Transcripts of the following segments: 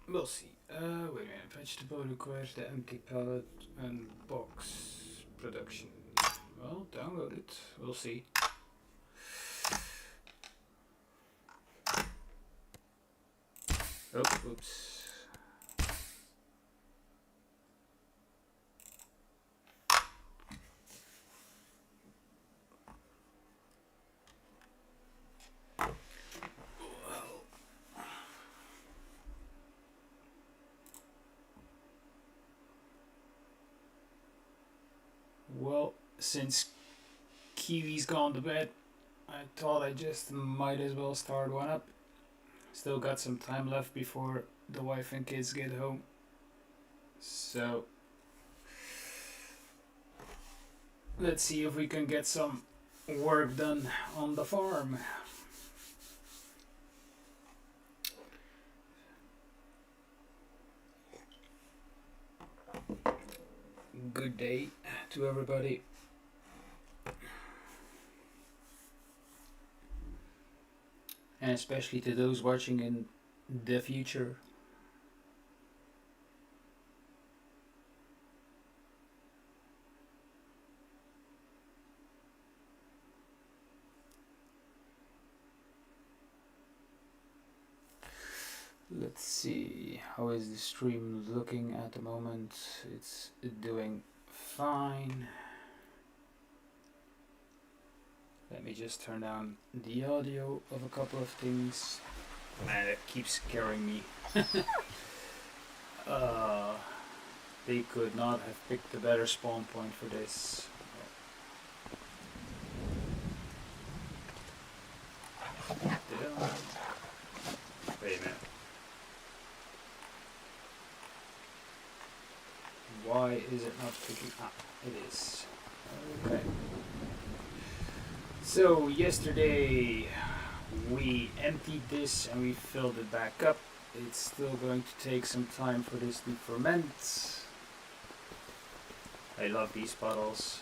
We'll see. Wait a minute. Vegetable requires the empty pallet and box production. Well, download it. We'll see. Oh, oops. Well, since Kiwi's gone to bed, I thought I just might as well start one up. Still got some time left before the wife and kids get home. So, let's see if we can get some work done on the farm. Good day to everybody. And especially to those watching in the future. Let's see, how is the stream looking at the moment? It's doing fine. Let me just turn down the audio of a couple of things. Man, it keeps scaring me. They could not have picked a better spawn point for this. Wait a minute. Why is it not picking up? It is. Okay. So yesterday we emptied this and we filled it back up. It's still going to take some time for this to ferment. I love these bottles.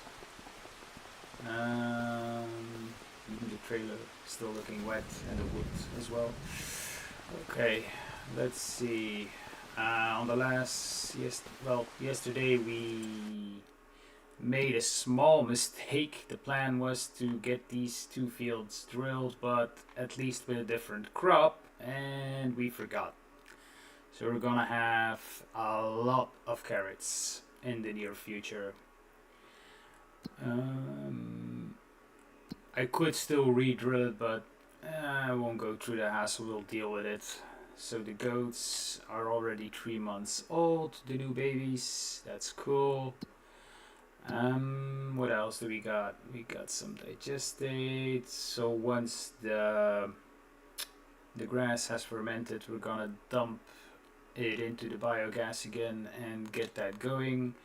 Even the trailer still looking wet and the wood as well. Okay, let's see. On the last, yesterday we made a small mistake. The plan was to get these two fields drilled, but at least with a different crop, and we forgot. So we're gonna have a lot of carrots in the near future. I could still re-drill it, but I won't go through the hassle. We'll deal with it. So the goats are already 3 months old, the new babies. That's cool. What else do we got? We got some digestate. So once the grass has fermented, we're gonna dump it into the biogas again and get that going.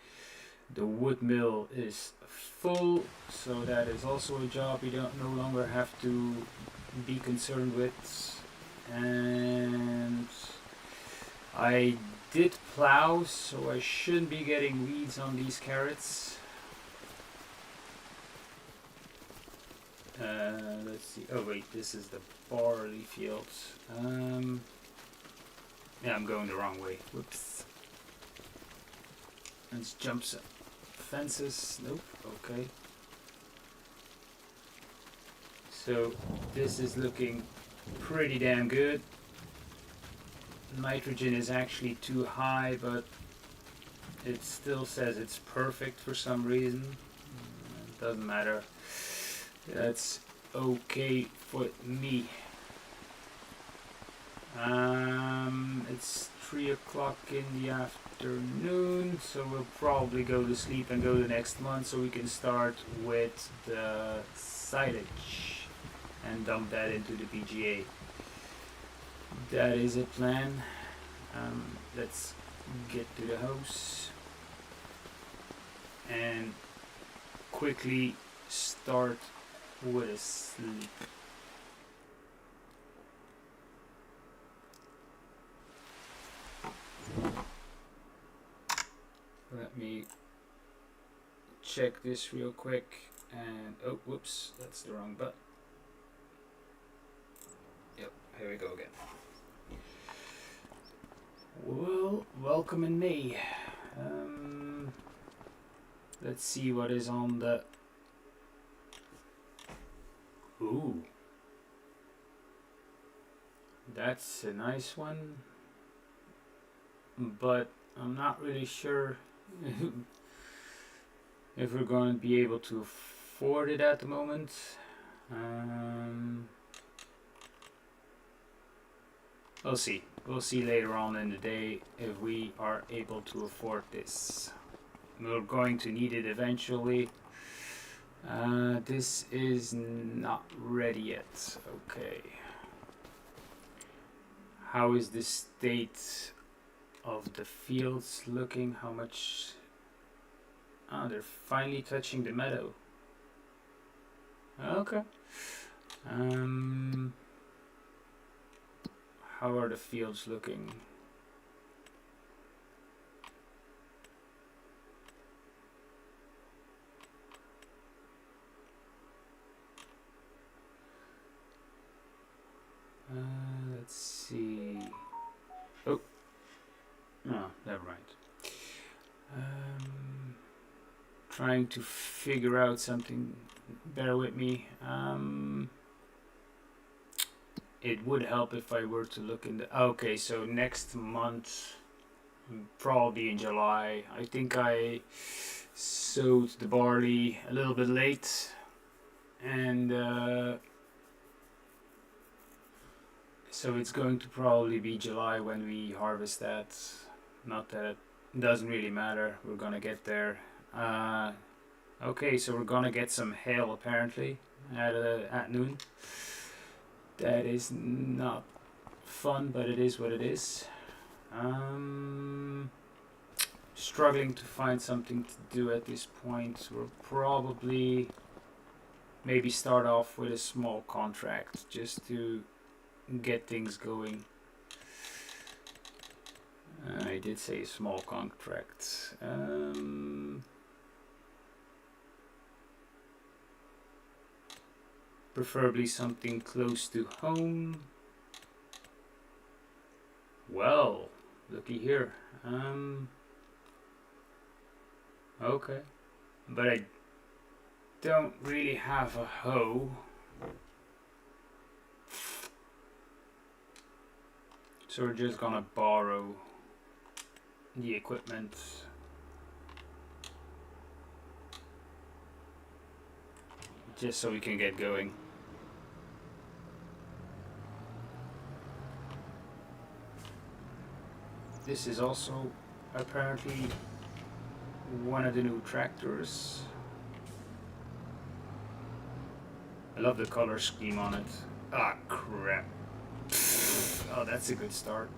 The wood mill is full, so that is also a job we don't no longer have to be concerned with. And I did plow, so I shouldn't be getting weeds on these carrots. Let's see. Oh wait, this is the barley field. Yeah, I'm going the wrong way. Whoops. Let's jump some fences. Nope. Okay. So this is looking pretty damn good. Nitrogen is actually too high, but it still says it's perfect for some reason. It doesn't matter. That's okay for me. It's 3 o'clock in the afternoon, so we'll probably go to sleep and go the next month so we can start with the silage and dump that into the PGA. That is a plan. Let's get to the house and quickly start with a sleep. Let me check this real quick and oh whoops, that's the wrong button. Yep, here we go again. Well, welcome in May. Let's see what is on the... Ooh. That's a nice one. But I'm not really sure if we're going to be able to afford it at the moment. We'll see. We'll see later on in the day if we are able to afford this. We're going to need it eventually. This is not ready yet. Okay. How is the state of the fields looking? How much... Oh, they're finally touching the meadow. Okay. How are the fields looking? Let's see. Oh. No, never mind. Trying to figure out something. Bear with me. It would help if I were to look in the... Okay, so next month, probably in July, I think I sowed the barley a little bit late, and so it's going to probably be July when we harvest that. Not that it doesn't really matter, we're gonna get there. Okay, so we're gonna get some hail apparently at noon. That is not fun, but it is what it is. Struggling to find something to do at this point. We'll probably maybe start off with a small contract just to get things going. I did say small contract. Preferably something close to home. Well, looky here. Okay, but I don't really have a hoe. So we're just gonna borrow the equipment. Just so we can get going. This is also apparently one of the new tractors. I love the color scheme on it. Ah, crap. Oh, that's a good start.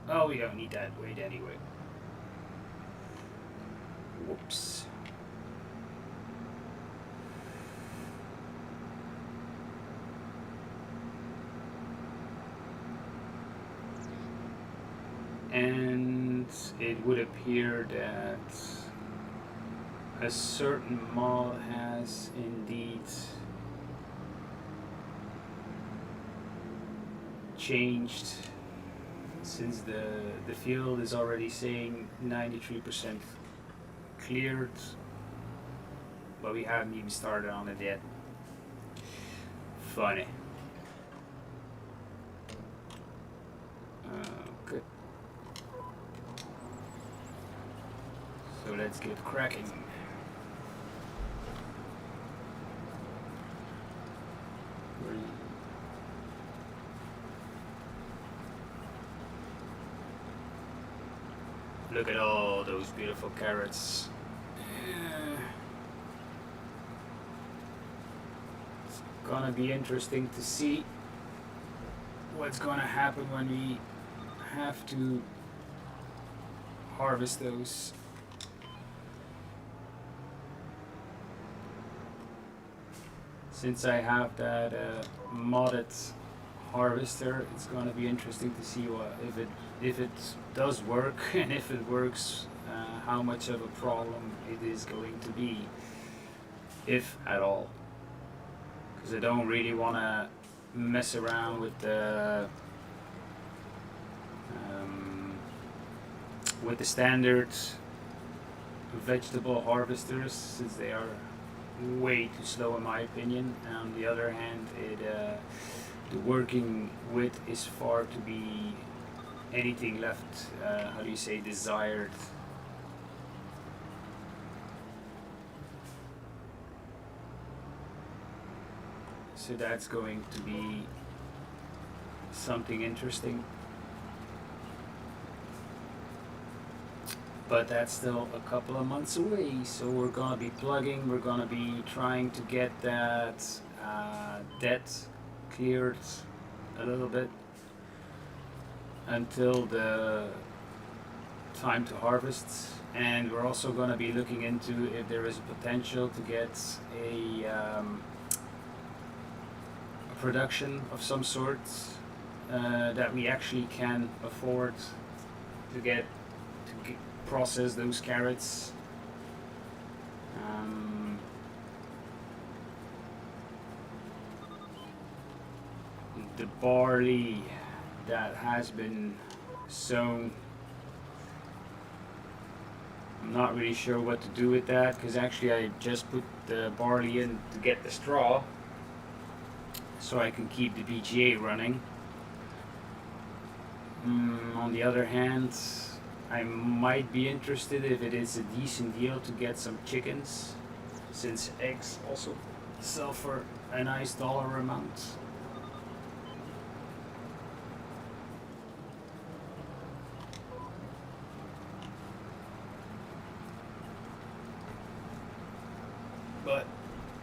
Oh, we don't need that weight anyway. Whoops. And it would appear that a certain mod has indeed changed, since the field is already saying 93% cleared, but we haven't even started on it yet. Funny. Good. So let's get cracking. Look at all those beautiful carrots. It's gonna be interesting to see what's gonna happen when we have to harvest those. Since I have that modded harvester, it's gonna be interesting to see if it does work, and if it works, how much of a problem it is going to be, if at all. Because I don't really want to mess around with the with the standard vegetable harvesters, since they are way too slow in my opinion. On the other hand, the working width is far to be anything left, how do you say, desired. So that's going to be something interesting. But that's still a couple of months away, so we're gonna be plugging, we're gonna be trying to get that debt cleared a little bit until the time to harvest. And we're also gonna be looking into if there is a potential to get a production of some sort that we actually can afford to get process those carrots. The barley that has been sown, I'm not really sure what to do with that, because actually I just put the barley in to get the straw so I can keep the BGA running. On the other hand, I might be interested if it is a decent deal to get some chickens, since eggs also sell for a nice dollar amount. But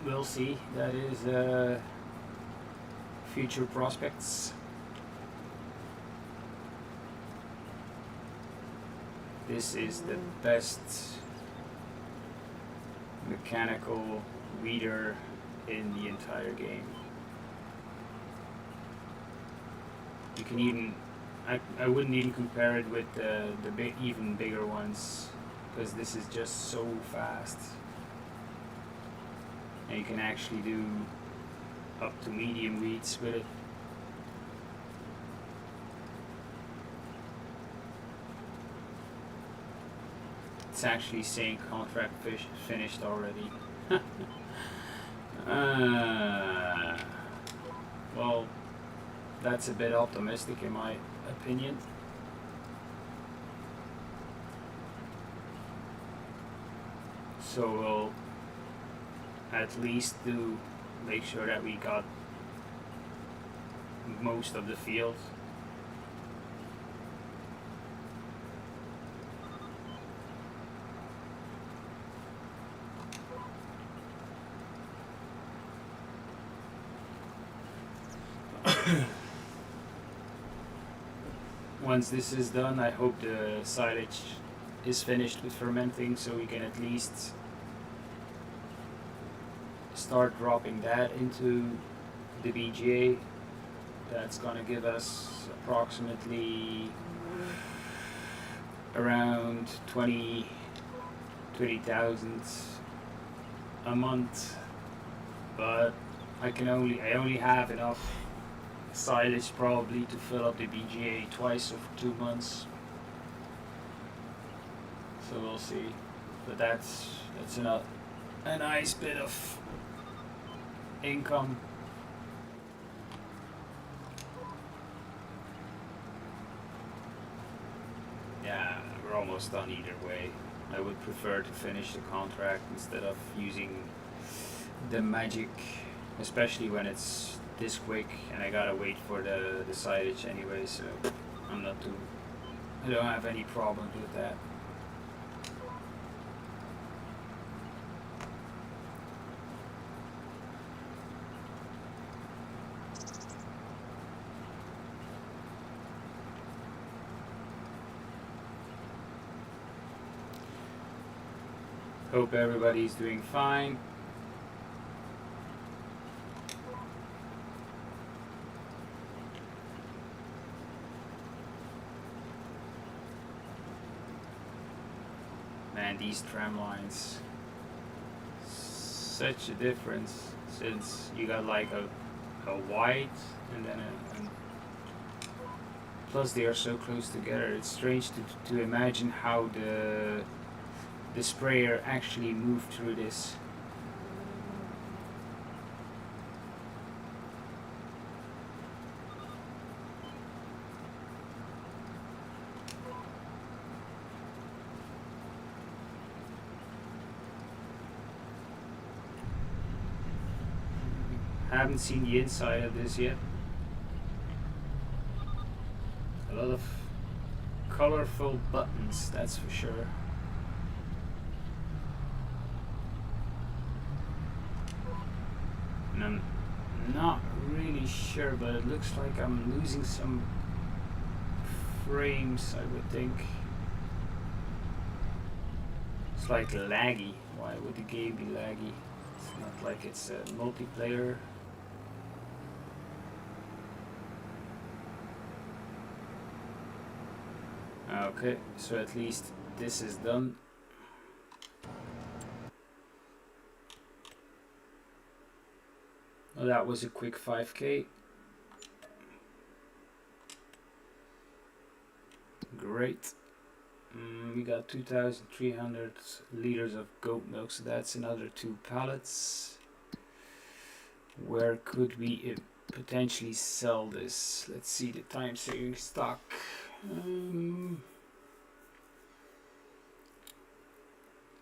we'll see. That is future prospects. This is the best mechanical weeder in the entire game. You can even, I wouldn't even compare it with the even bigger ones, because this is just so fast. And you can actually do up to medium weeds with it. It's actually saying contract finished already. Well, that's a bit optimistic in my opinion. So we'll at least make sure that we got most of the field. Once this is done, I hope the silage is finished with fermenting, so we can at least start dropping that into the BGA. That's gonna give us approximately around 20,000 a month, but I only have enough silage probably to fill up the BGA twice over 2 months. So we'll see. But that's a nice bit of income. Yeah, we're almost done either way. I would prefer to finish the contract instead of using the magic, especially when it's this quick and I gotta wait for the silage anyway, so I don't have any problems with that. Hope everybody's doing fine. Man, these tram lines, such a difference, since you got like a white and then Plus they are so close together. It's strange to imagine how the sprayer actually moved through this. Haven't seen the inside of this yet. A lot of colorful buttons, that's for sure. And I'm not really sure, but it looks like I'm losing some frames, I would think. It's like laggy. Why would the game be laggy? It's not like it's a multiplayer. Okay, so at least this is done. Well, that was a quick 5k. Great. We got 2,300 liters of goat milk, so that's another 2 pallets. Where could we potentially sell this? Let's see the time saving stock.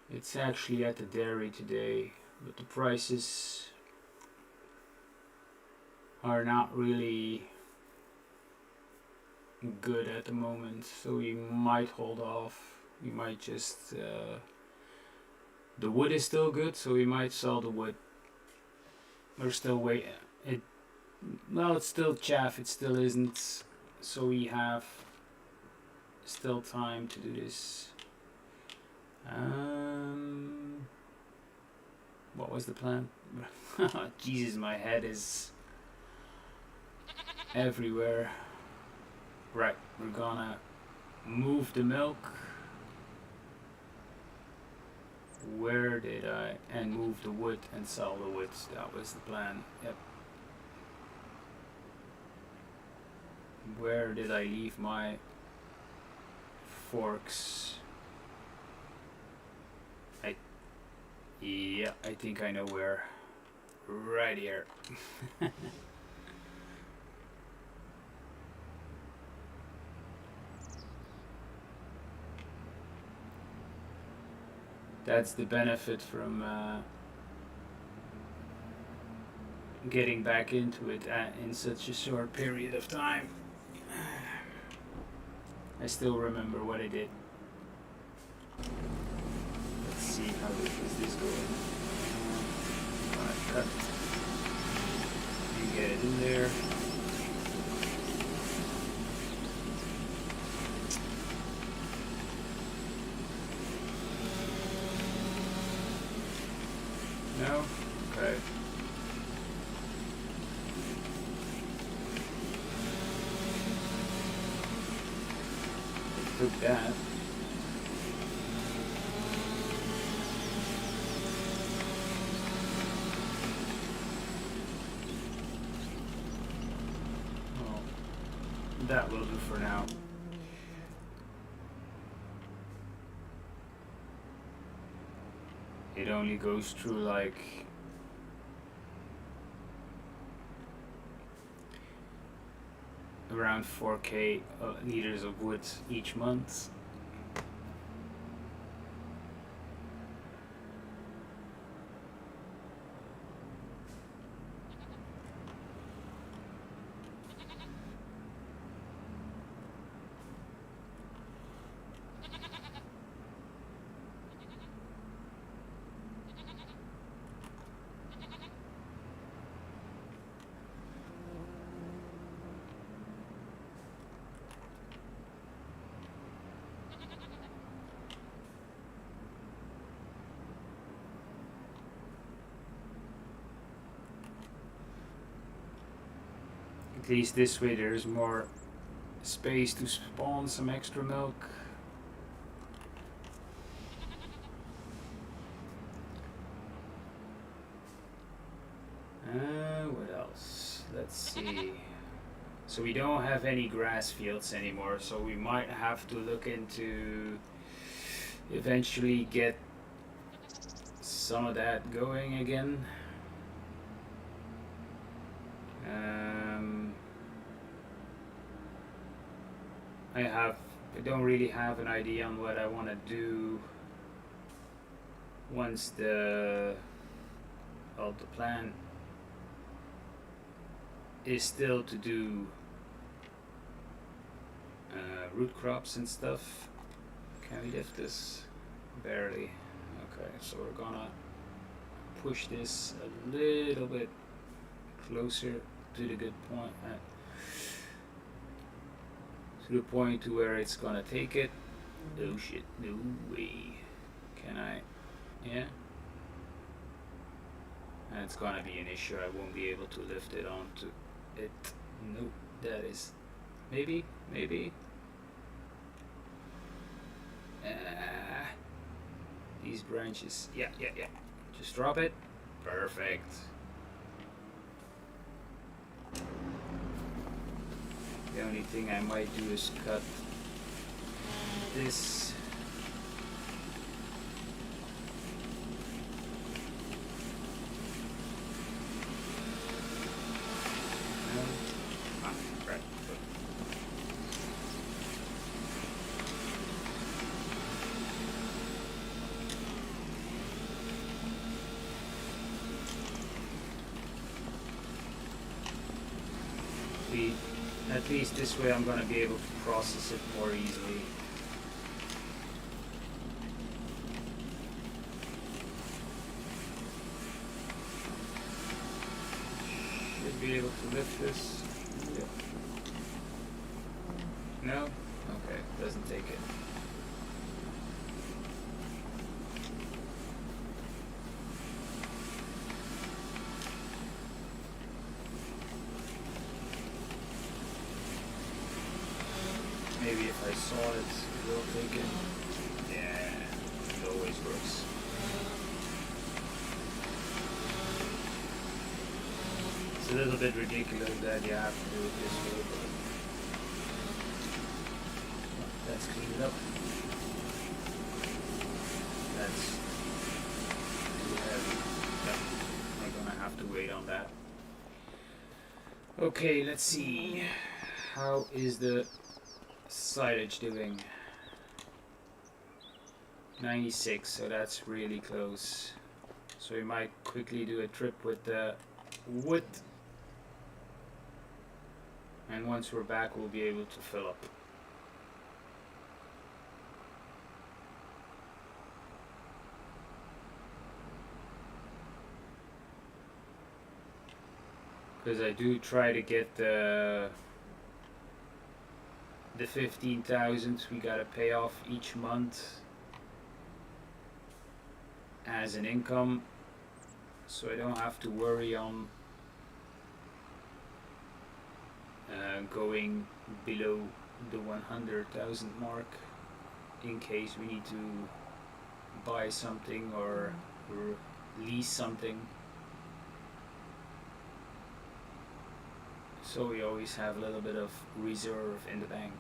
It's actually at the dairy today, but the prices are not really good at the moment, so we might hold off. We might just the wood is still good, so we might sell the wood. We're still waiting. Well, it's still chaff, it still isn't, so we have still time to do this. What was the plan? Jesus, my head is everywhere. Right, we're gonna move the milk. Where did I? And move the wood and sell the wood. That was the plan. Yep. Where did I leave my forks? Yeah, I think I know where. Right here. That's the benefit from getting back into it in such a short period of time. I still remember what I did. Let's see how is this going. Cut. You get it in there. No? Okay. Took that. Well, that will do for now. It only goes through like around 4k liters of wood each month. At least this way there's more space to spawn some extra milk. What else? Let's see. So we don't have any grass fields anymore, so we might have to look into eventually get some of that going again. I don't really have an idea on what I want to do once the plan is still to do root crops and stuff. Can we lift this? Barely. Okay, so we're gonna push this a little bit closer to the good point, to the point to where it's gonna take it. Oh shit, no way. Can I? Yeah. And it's gonna be an issue. I won't be able to lift it onto it. Nope, that is maybe. These branches. Yeah. Just drop it. Perfect. The only thing I might do is cut this. Right. At least this way I'm going to be able to process it more easily. Should be able to lift this. Yep. No? Okay, doesn't take it. Maybe if I saw it, it will take it. Yeah, it always works. It's a little bit ridiculous that you have to do it this way, but let's clean it up. That's too heavy. Yep, I'm gonna have to wait on that. Okay, let's see. How is the silage doing? 96, so that's really close. So we might quickly do a trip with the wood, and once we're back we'll be able to fill up. Because I do try to get the 15,000 we gotta pay off each month as an income, so I don't have to worry on going below the 100,000 mark in case we need to buy something or lease something. So we always have a little bit of reserve in the bank.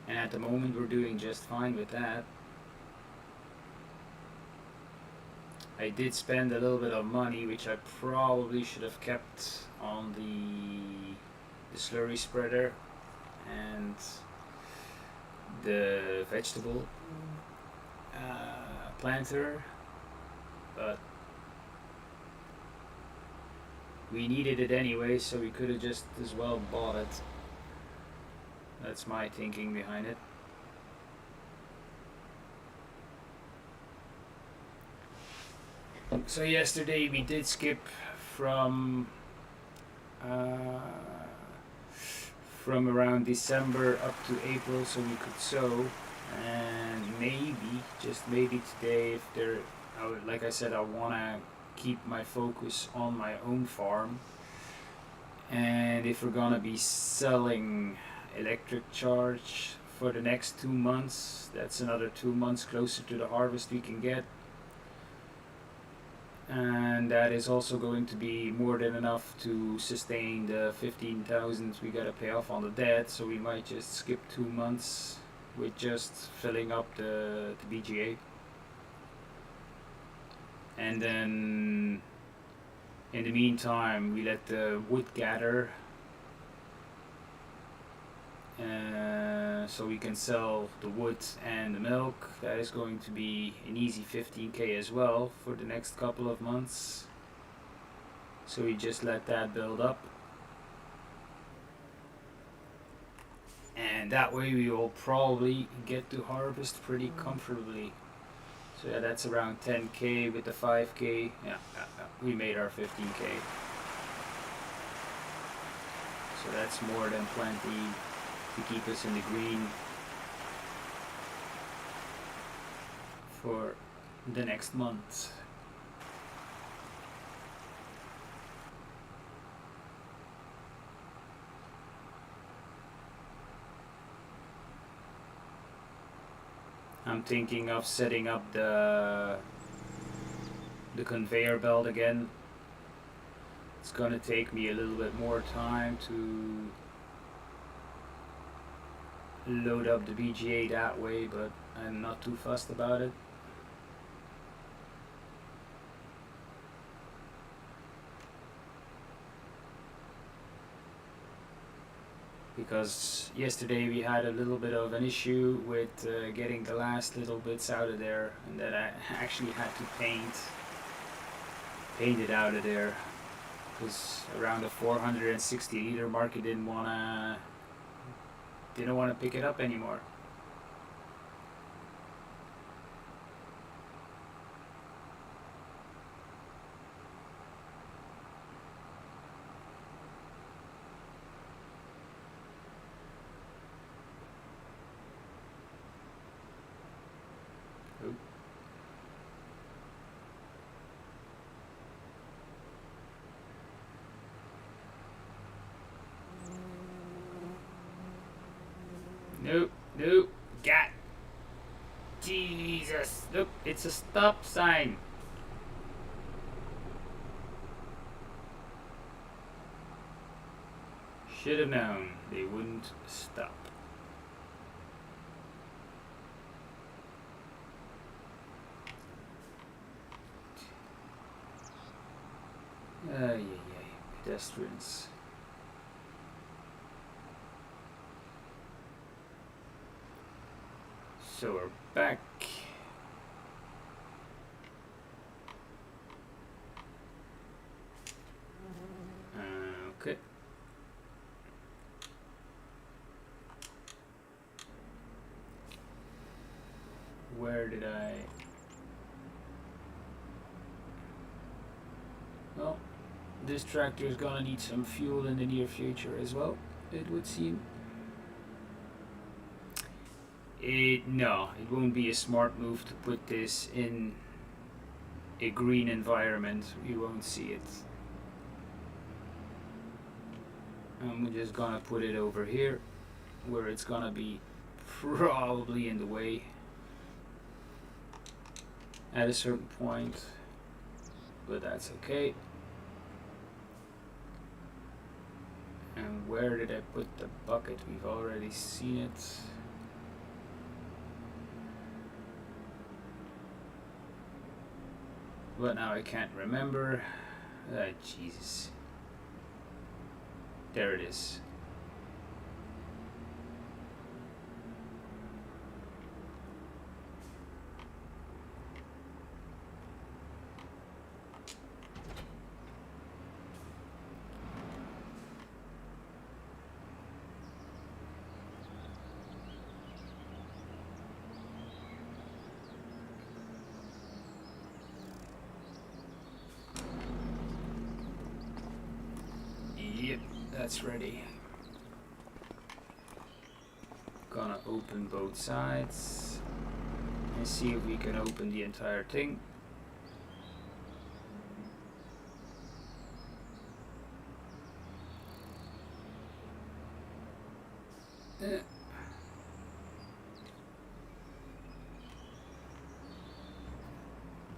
And at the moment we're doing just fine with that. I did spend a little bit of money, which I probably should have kept on the slurry spreader and the vegetable planter, but we needed it anyway, so we could have just as well bought it. That's my thinking behind it. So yesterday we did skip from around December up to April, so we could sow, and maybe, just maybe today, if there, like I said, I want to keep my focus on my own farm, and if we're gonna be selling electric charge for the next 2 months. That's another 2 months closer to the harvest we can get. And that is also going to be more than enough to sustain the 15,000 we gotta pay off on the debt, so we might just skip 2 months with just filling up the BGA. And then in the meantime we let the wood gather, so we can sell the wood and the milk. That is going to be an easy 15k as well for the next couple of months, so we just let that build up, and that way we will probably get to harvest pretty comfortably. So yeah, that's around 10k with the 5k. Yeah, we made our 15k, so that's more than plenty to keep us in the green for the next month. I'm thinking of setting up the conveyor belt again. It's gonna take me a little bit more time to load up the BGA that way, but I'm not too fussed about it. Because yesterday we had a little bit of an issue with getting the last little bits out of there, and that I actually had to paint it out of there, because around the 460 liter mark it didn't wanna pick it up anymore. Nope, God, Jesus, look, it's a stop sign. Should have known they wouldn't stop. Pedestrians. So we're back. Okay. Where did I... Well, this tractor is gonna need some fuel in the near future as well, it would seem. No, it won't be a smart move to put this in a green environment. You won't see it. I'm just gonna put it over here, where it's gonna be probably in the way at a certain point, but that's okay. And where did I put the bucket? We've already seen it. But now I can't remember. Jesus. There it is. Yep, that's ready. Gonna open both sides and see if we can open the entire thing.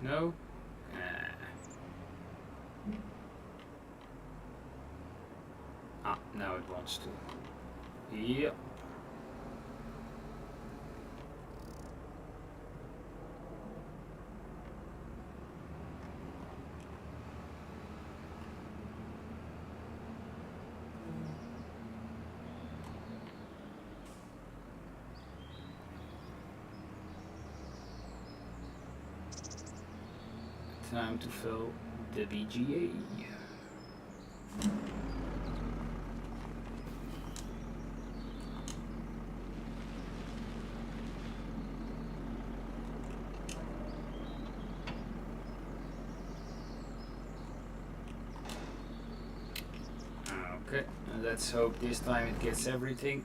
No? Now it wants to. Yep. Time to fill the BGA. Okay, let's hope this time it gets everything.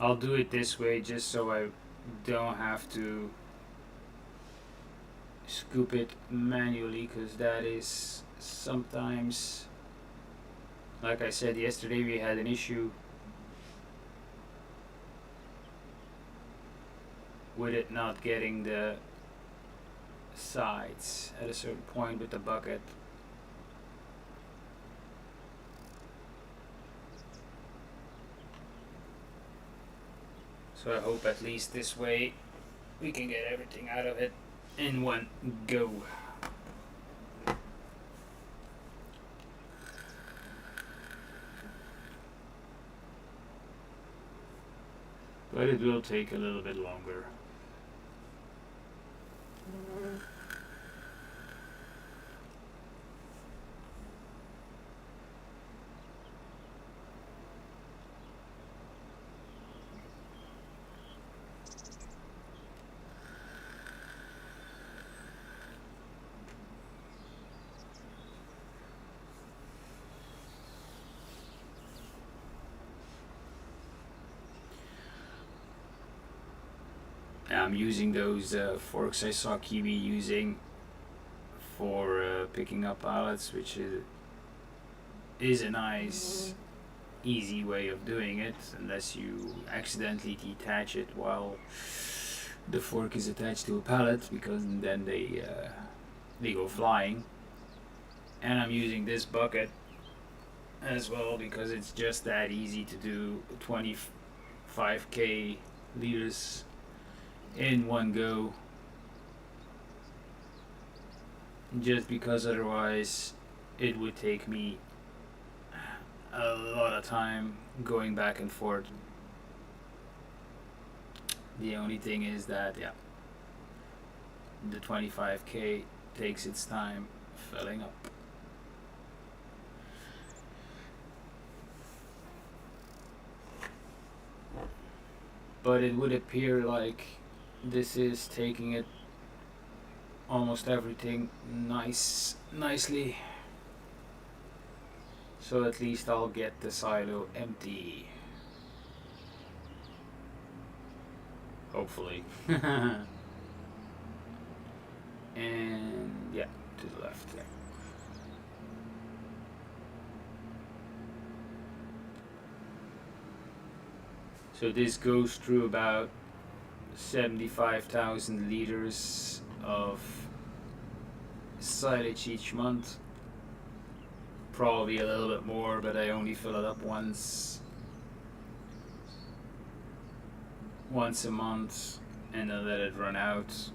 I'll do it this way just so I don't have to scoop it manually, because that is sometimes, like I said yesterday, we had an issue with it not getting the sides at a certain point with the bucket. So I hope at least this way we can get everything out of it in one go. But it will take a little bit longer. I'm using those forks I saw Kiwi using for picking up pallets, which is a nice, easy way of doing it, unless you accidentally detach it while the fork is attached to a pallet, because then they go flying. And I'm using this bucket as well because it's just that easy to do 25k liters in one go, just because otherwise it would take me a lot of time going back and forth. The only thing is that, yeah, the 25k takes its time filling up. But it would appear like this is taking it almost everything nicely. So at least I'll get the silo empty. Hopefully. And yeah, to the left there. So this goes through about 75,000 liters of silage each month. Probably a little bit more, but I only fill it up once a month and then let it run out.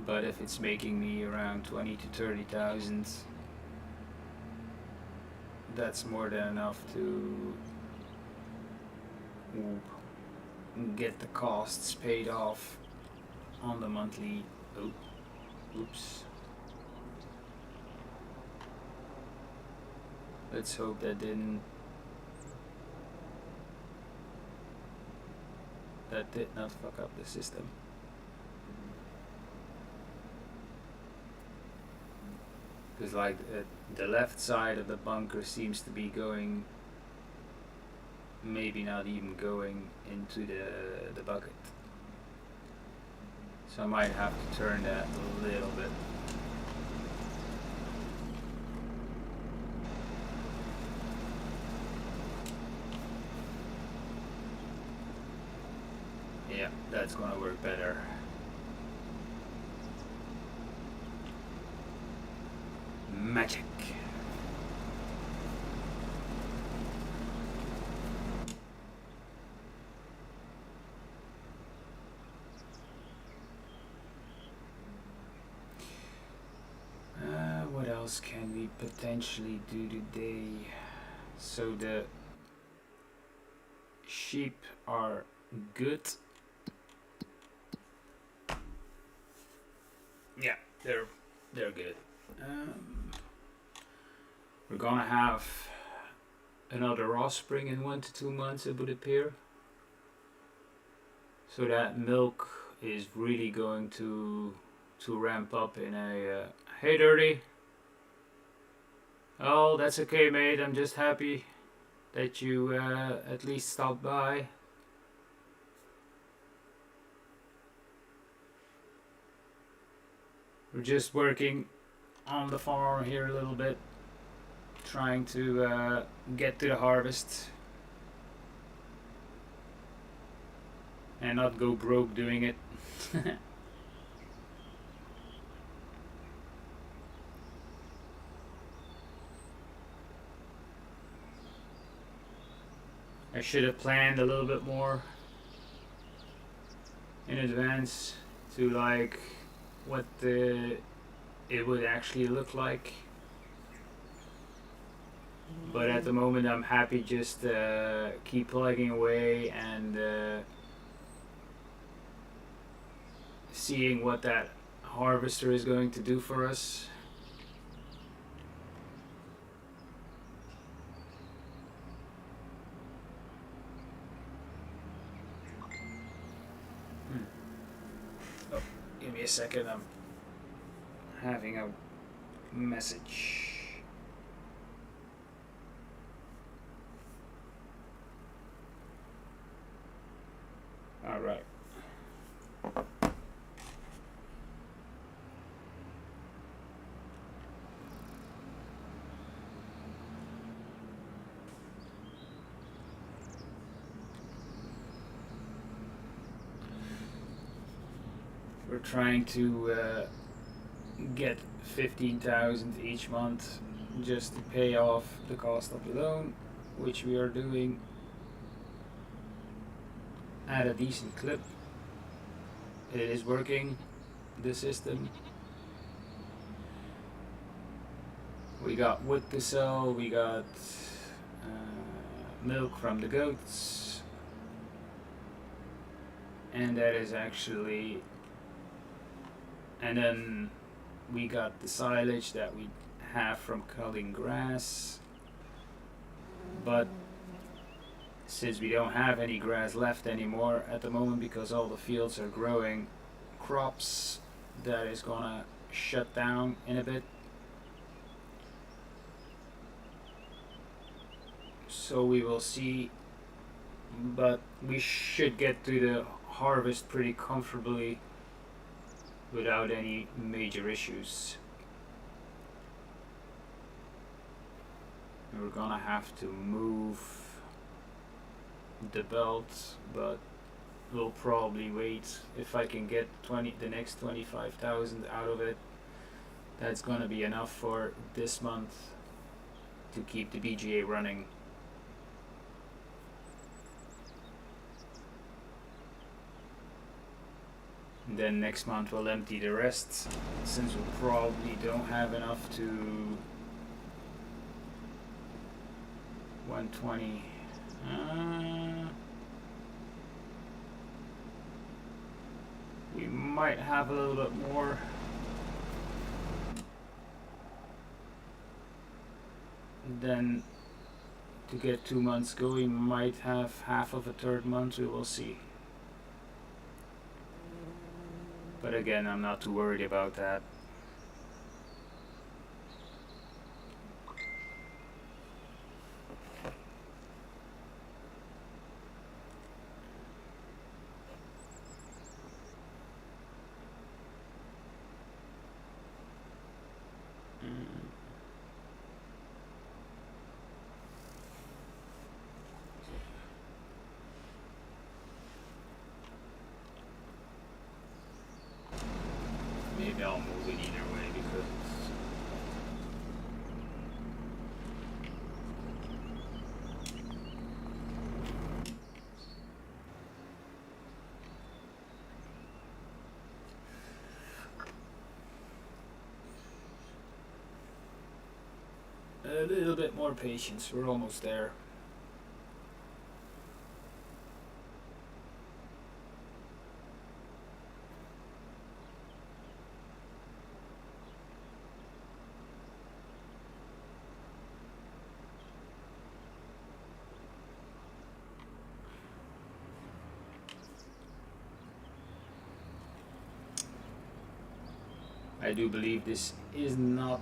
But if it's making me around 20 to 30,000, that's more than enough to get the costs paid off on the monthly. Oops. Let's hope that did not fuck up the system. Because like the left side of the bunker seems to be going, maybe not even going into the bucket. So I might have to turn that a little bit. Yeah, that's gonna work better. Magic. What else can we potentially do today? So the sheep are good. Yeah, they're good. We're gonna have another offspring in 1 to 2 months, it would appear. So that milk is really going to ramp up in a. Hey, Dirty. Oh, that's okay, mate. I'm just happy that you at least stopped by. We're just working on the farm here a little bit, trying to get to the harvest and not go broke doing it. I should have planned a little bit more in advance to like what it would actually look like. But at the moment I'm happy just keep plugging away and seeing what that harvester is going to do for us. Oh, give me a second, I'm having a message. Alright. We're trying to get 15,000 each month just to pay off the cost of the loan, which we are doing at a decent clip. It is working, the system. We got wood to sell, we got milk from the goats, and that is actually, and then we got the silage that we have from cutting grass, but since we don't have any grass left anymore at the moment because all the fields are growing crops, that is gonna shut down in a bit. So we will see, but we should get to the harvest pretty comfortably without any major issues. We're gonna have to move the belt, but we'll probably wait. If I can get the next 25,000 out of it, that's gonna be enough for this month to keep the BGA running. And then next month we'll empty the rest, since we probably don't have enough to 120. We might have a little bit more. Then to get 2 months going, we might have half of a third month, we will see. But again, I'm not too worried about that. moving either way because a little bit more patience. We're almost there. I do believe this is not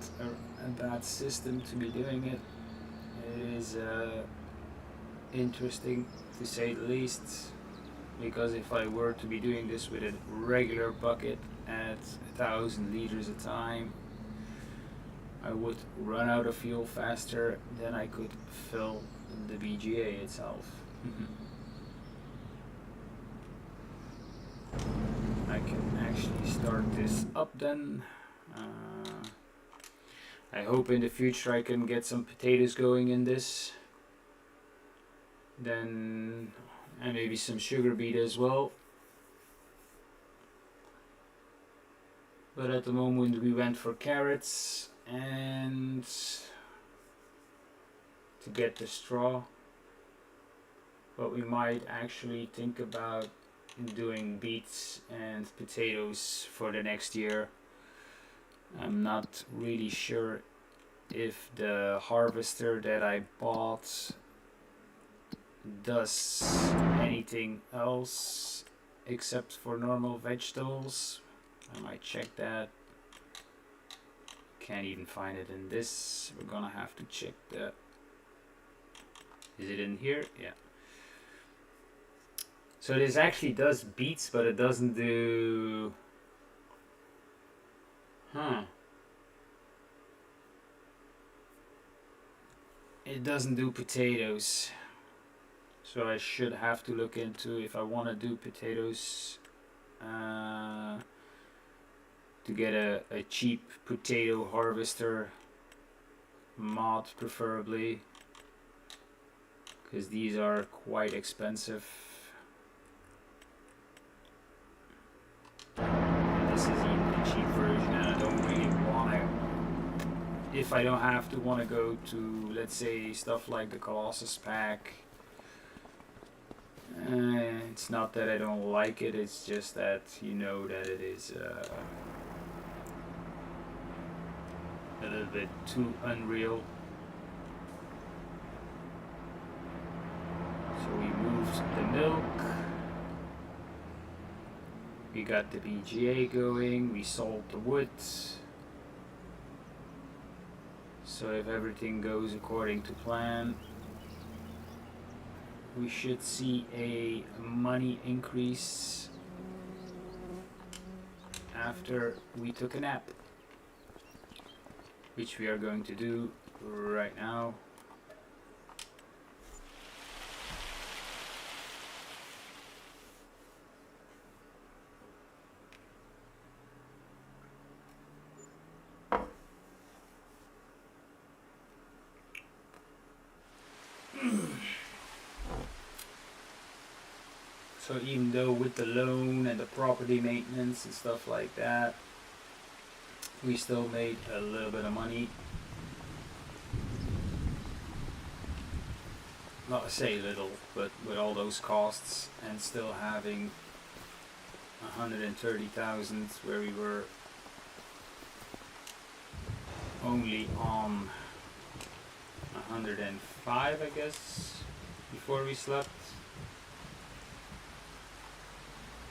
a bad system to be doing it. It is interesting to say the least, because if I were to be doing this with a regular bucket at 1,000 liters a time, I would run out of fuel faster than I could fill the BGA itself. I can actually start this up then. I hope in the future I can get some potatoes going in this. Then, and maybe some sugar beet as well. But at the moment we went for carrots and to get the straw. But we might actually think about doing beets and potatoes for the next year. I'm not really sure if the harvester that I bought does anything else except for normal vegetables. I might check that. Can't even find it in this. We're gonna have to check that. Is it in here? Yeah. So this actually does beets, but it doesn't do... It doesn't do potatoes. So I should have to look into if I want to do potatoes to get a cheap potato harvester mod preferably, because these are quite expensive. This is even the cheap version, and I don't really want to, if I don't have to, want to go to, let's say, stuff like the Colossus pack. It's not that I don't like it, it's just that you know that it is a little bit too unreal. So we moved the milk. We got the BGA going, we sold the wood. So if everything goes according to plan, we should see a money increase after we took a nap, which we are going to do right now. So even though with the loan and the property maintenance and stuff like that, we still made a little bit of money. Not to say little, but with all those costs and still having 130,000 where we were only on 105, I guess, before we slept,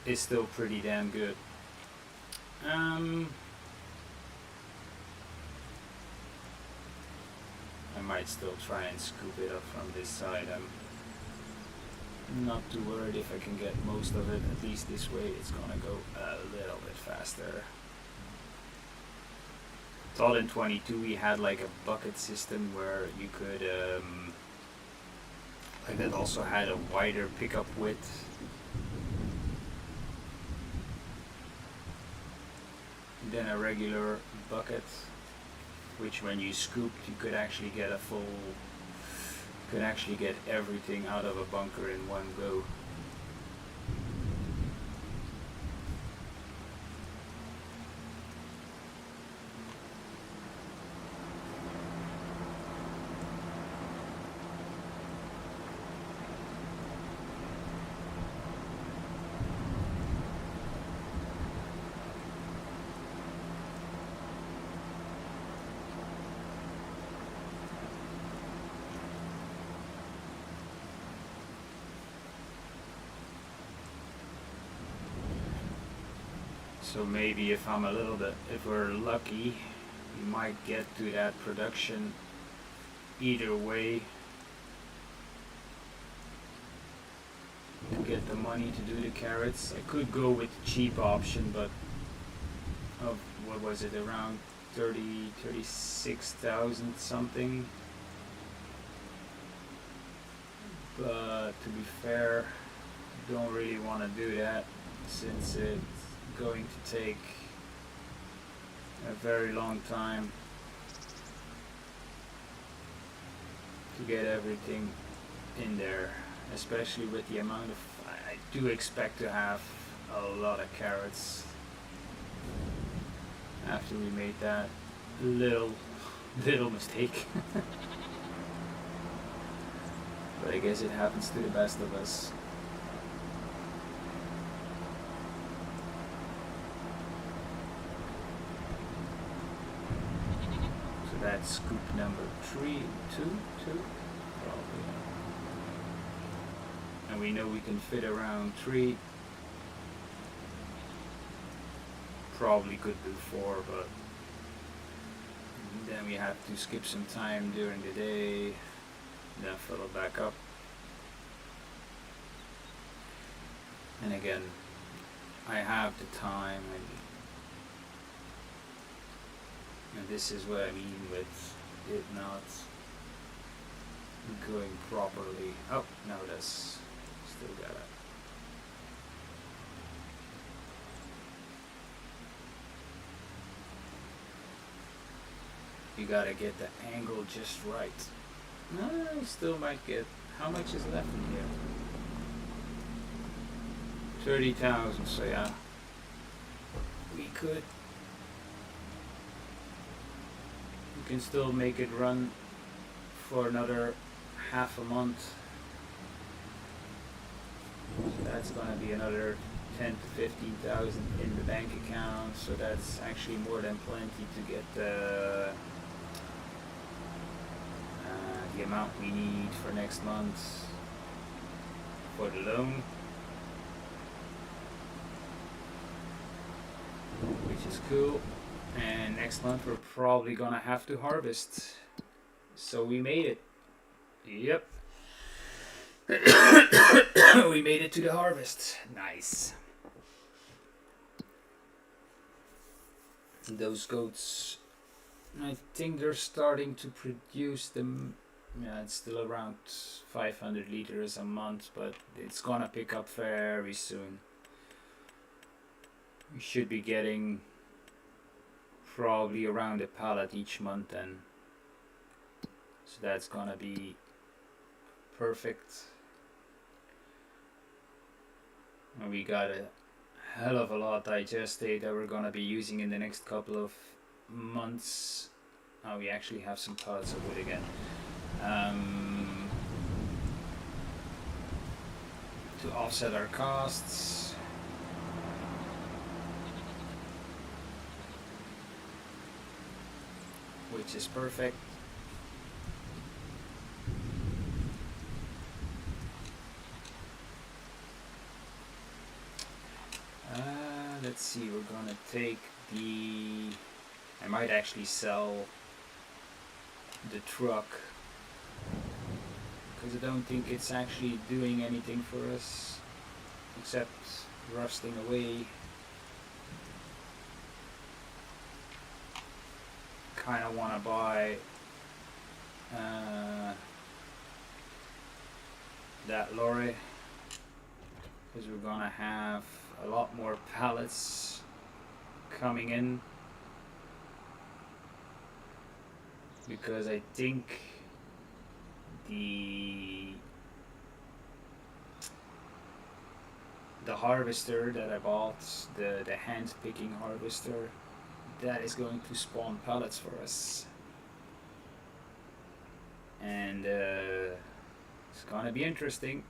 is still pretty damn good. I might still try and scoop it up from this side. I'm not too worried if I can get most of it. At least this way it's gonna go a little bit faster. Thought in 22 we had like a bucket system where you could like that also had a wider pickup width. than a regular bucket, which when you scooped you could actually get everything out of a bunker in one go. So maybe if we're lucky, we might get to that production either way to get the money to do the carrots. I could go with the cheap option, but of what was it, around 36,000 something. But to be fair, I don't really want to do that since it's going to take a very long time to get everything in there, especially with the amount of, I do expect to have a lot of carrots after we made that little mistake. But I guess it happens to the best of us. That's scoop number 2, probably. And we know we can fit around 3. Probably could do 4, but then we have to skip some time during the day, then fill it back up. And again, I have the time, and this is what I mean with it not going properly. Oh, no, that's still got it. You gotta get the angle just right. No, you still might get. How much is left in here? 30,000. So yeah, we could. You can still make it run for another half a month. So that's gonna be another 10 to 15,000 in the bank account. So that's actually more than plenty to get the amount we need for next month for the loan, which is cool. And next month we're probably gonna have to harvest. So we made it. Yep. We made it to the harvest. Nice. Those goats, I think they're starting to produce them. Yeah, it's still around 500 liters a month, but it's gonna pick up very soon. We should be getting probably around a pallet each month, and so that's gonna be perfect. And we got a hell of a lot digestate that we're gonna be using in the next couple of months. Oh, we actually have some pallets of wood again. To offset our costs. Which is perfect. Let's see, we're gonna take I might actually sell the truck, because I don't think it's actually doing anything for us except rusting away. Kind of want to buy that lorry, because we're gonna have a lot more pallets coming in. because I think the harvester that I bought, the hand picking harvester, that is going to spawn pallets for us, and it's gonna be interesting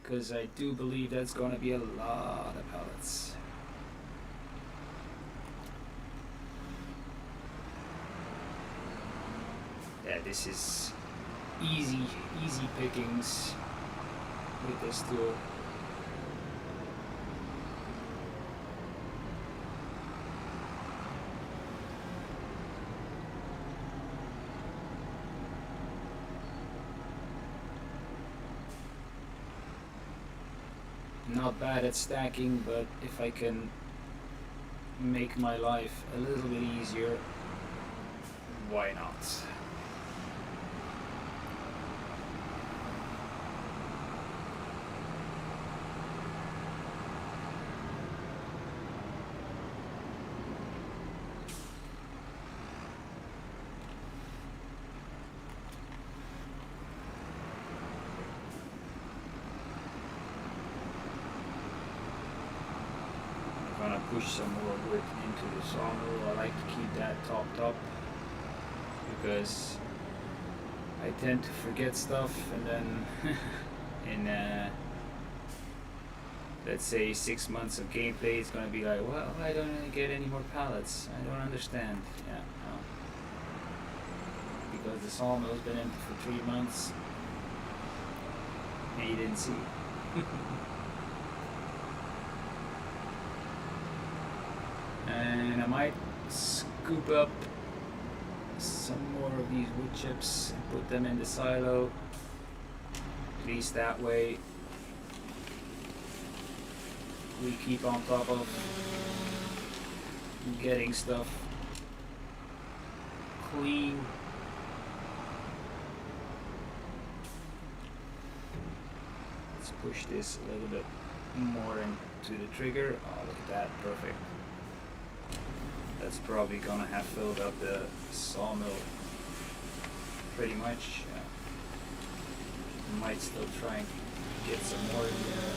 because I do believe that's gonna be a lot of pallets. Yeah, this is easy pickings with this tool. Not bad at stacking, but if I can make my life a little bit easier, why not? Gonna push some more wood into the sawmill. I like to keep that topped up because I tend to forget stuff, and then in let's say 6 months of gameplay, it's gonna be like, well, why don't I get any more pallets? I don't understand. Yeah, no. Because the sawmill's been empty for 3 months and you didn't see. And I might scoop up some more of these wood chips and put them in the silo. At least that way we keep on top of getting stuff clean. Let's push this a little bit more into the trigger. Oh, look at that, perfect. That's probably gonna have filled up the sawmill pretty much. Might still try and get some more in there.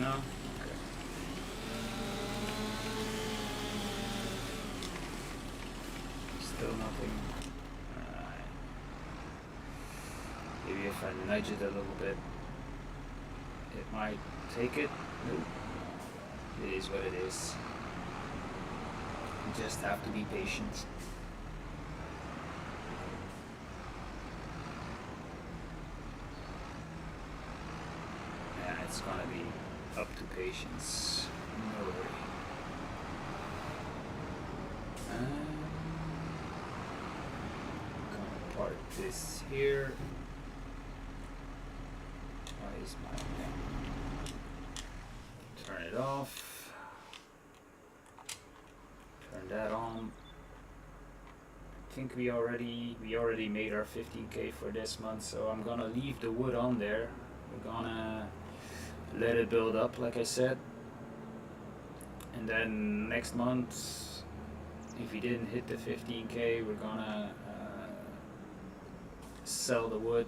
No? Okay. Still nothing. Maybe if I nudge it a little bit, it might take it. Nope. It is what it is. You just have to be patient. Yeah, it's gonna be up to patience. No worry. Gonna part this here. Why is my turn it off. Turn that on. I think we already made our 15k for this month, so I'm gonna leave the wood on there. We're gonna let it build up, like I said, and then next month, if we didn't hit the 15k, we're gonna sell the wood,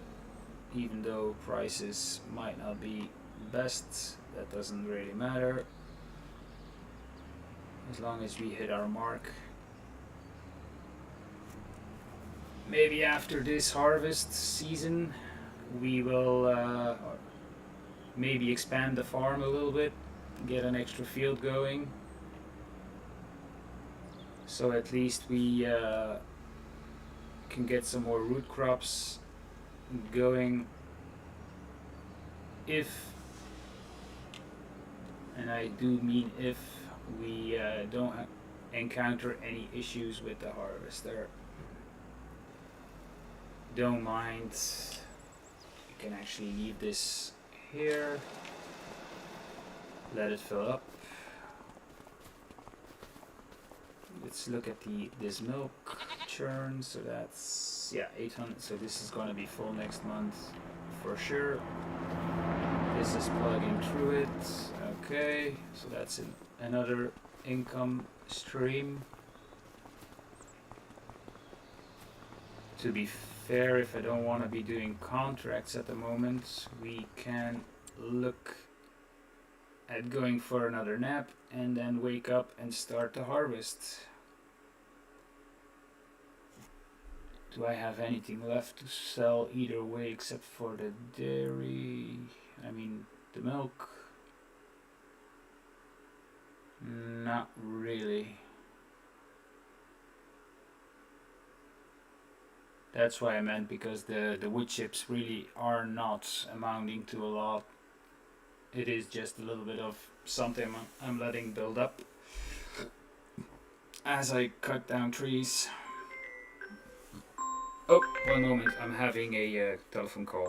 even though prices might not be best. That doesn't really matter, as long as we hit our mark. Maybe after this harvest season we will maybe expand the farm a little bit, get an extra field going, so at least we can get some more root crops going, if, and I do mean if, we don't encounter any issues with the harvester. Don't mind, you can actually leave this here, let it fill up. Let's look at this milk churn. So that's, yeah, 800. So this is going to be full next month for sure. This is plugging through it. Okay, so that's another income stream. To be fair, if I don't want to be doing contracts at the moment, we can look at going for another nap and then wake up and start the harvest. Do I have anything left to sell either way except for the dairy? I mean, the milk? Not really. That's why I meant, because the wood chips really are not amounting to a lot. It is just a little bit of something I'm letting build up as I cut down trees. Oh, one moment, I'm having a telephone call.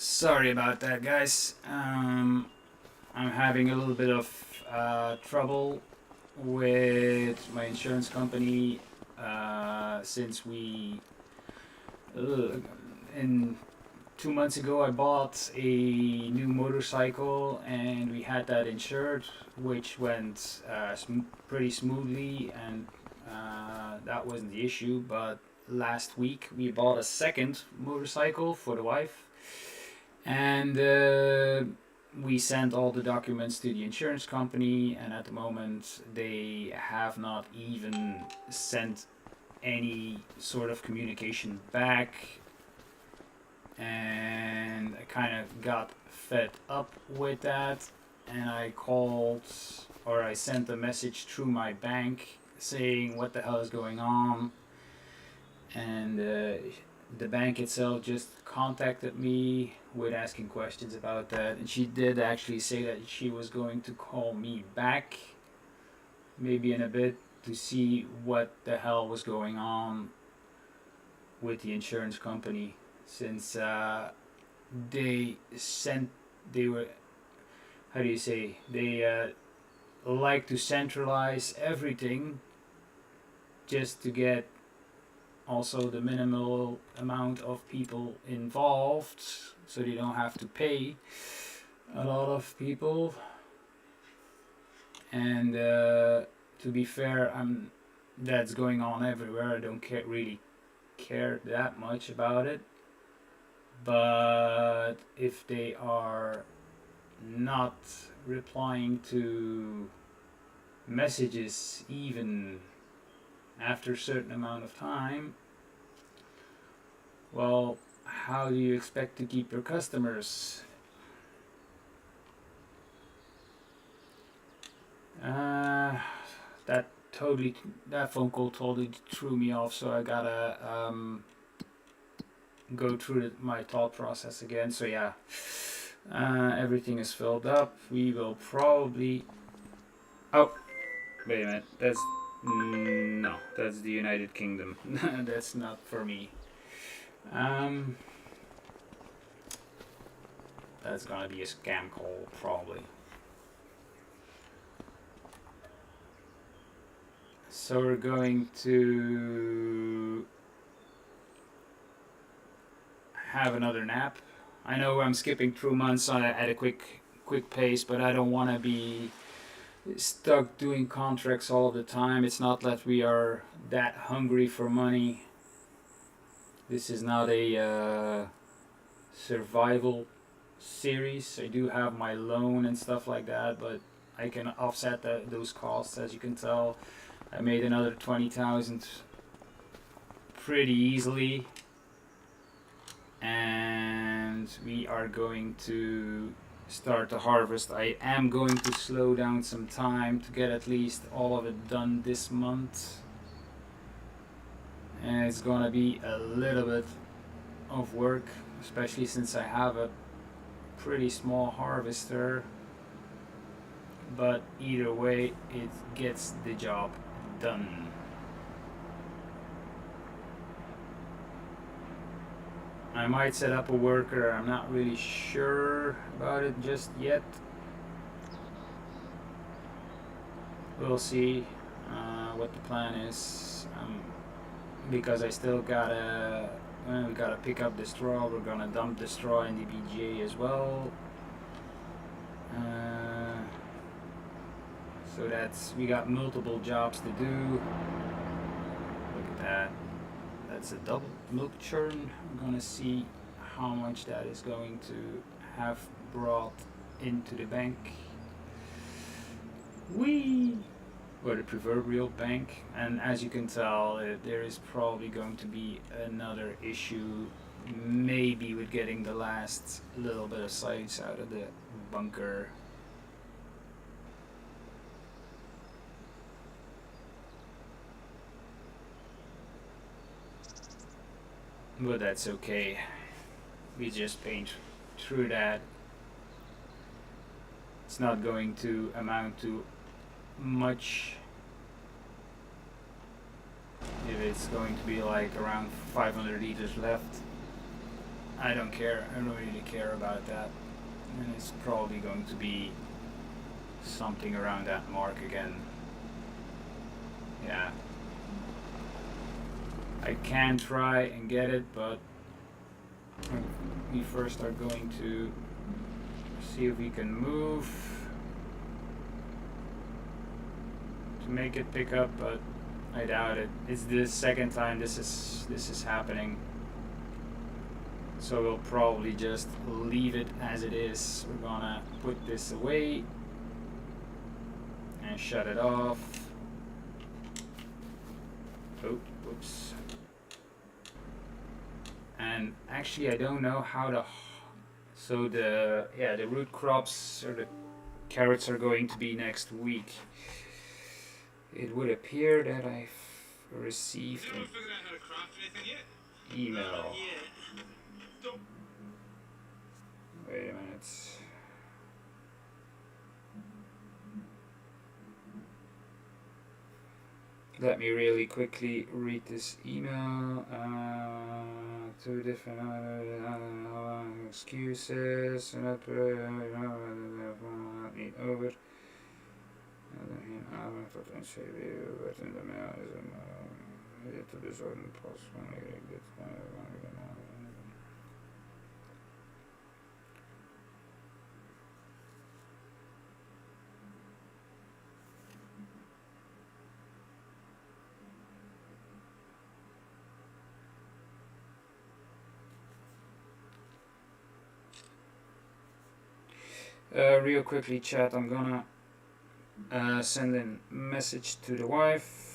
Sorry about that, guys. I'm having a little bit of trouble with my insurance company since we. In 2 months ago, I bought a new motorcycle and we had that insured, which went pretty smoothly, and that wasn't the issue. But last week, we bought a second motorcycle for the wife, and we sent all the documents to the insurance company, and at the moment they have not even sent any sort of communication back, and I kind of got fed up with that, and I called or I sent a message through my bank saying what the hell is going on, and the bank itself just contacted me with asking questions about that, and she did actually say that she was going to call me back maybe in a bit to see what the hell was going on with the insurance company, since they sent they were how do you say they like to centralize everything just to get also the minimal amount of people involved, so they don't have to pay a lot of people. And to be fair, that's going on everywhere. I don't really care that much about it. But if they are not replying to messages even after a certain amount of time, well, how do you expect to keep your customers? That phone call totally threw me off, so I gotta go through my thought process again. So yeah, everything is filled up. We will probably. Oh, wait a minute. No, that's the United Kingdom. That's not for me. That's gonna be a scam call probably. So we're going to have another nap. I know I'm skipping through months at a quick pace, but I don't want to be stuck doing contracts all the time. It's not that we are that hungry for money. This is not a survival series. I do have my loan and stuff like that, but I can offset those costs. As you can tell, I made another 20,000 pretty easily, and we are going to start the harvest. I am going to slow down some time to get at least all of it done this month, and it's gonna be a little bit of work, especially since I have a pretty small harvester, but either way it gets the job done. I might set up a worker. I'm not really sure about it just yet. We'll see what the plan is, because I still gotta we gotta pick up the straw. We're gonna dump the straw in the BGA as well. So we got multiple jobs to do. Look at that. That's a double milk churn. I'm gonna see how much that is going to have brought into the bank. Whee! Or the proverbial bank. And as you can tell, there is probably going to be another issue, maybe with getting the last little bit of sites out of the bunker. But that's okay. We just paint through that. It's not going to amount to much. If it's going to be like around 500 liters left, I don't care. I don't really care about that. And it's probably going to be something around that mark again. Yeah. I can try and get it, but we first are going to see if we can move to make it pick up, but I doubt it. It's the second time this is happening, so we'll probably just leave it as it is. We're gonna put this away and shut it off. Oh, whoops. And actually I don't know how to, so the root crops or the carrots are going to be next week. It would appear that I've received an email. Wait a minute. Let me really quickly read this email. Two different excuses. Not need over. Wat in de mail is een te bezorgen pas wanneer ik dit real quickly, chat. I'm gonna send a message to the wife.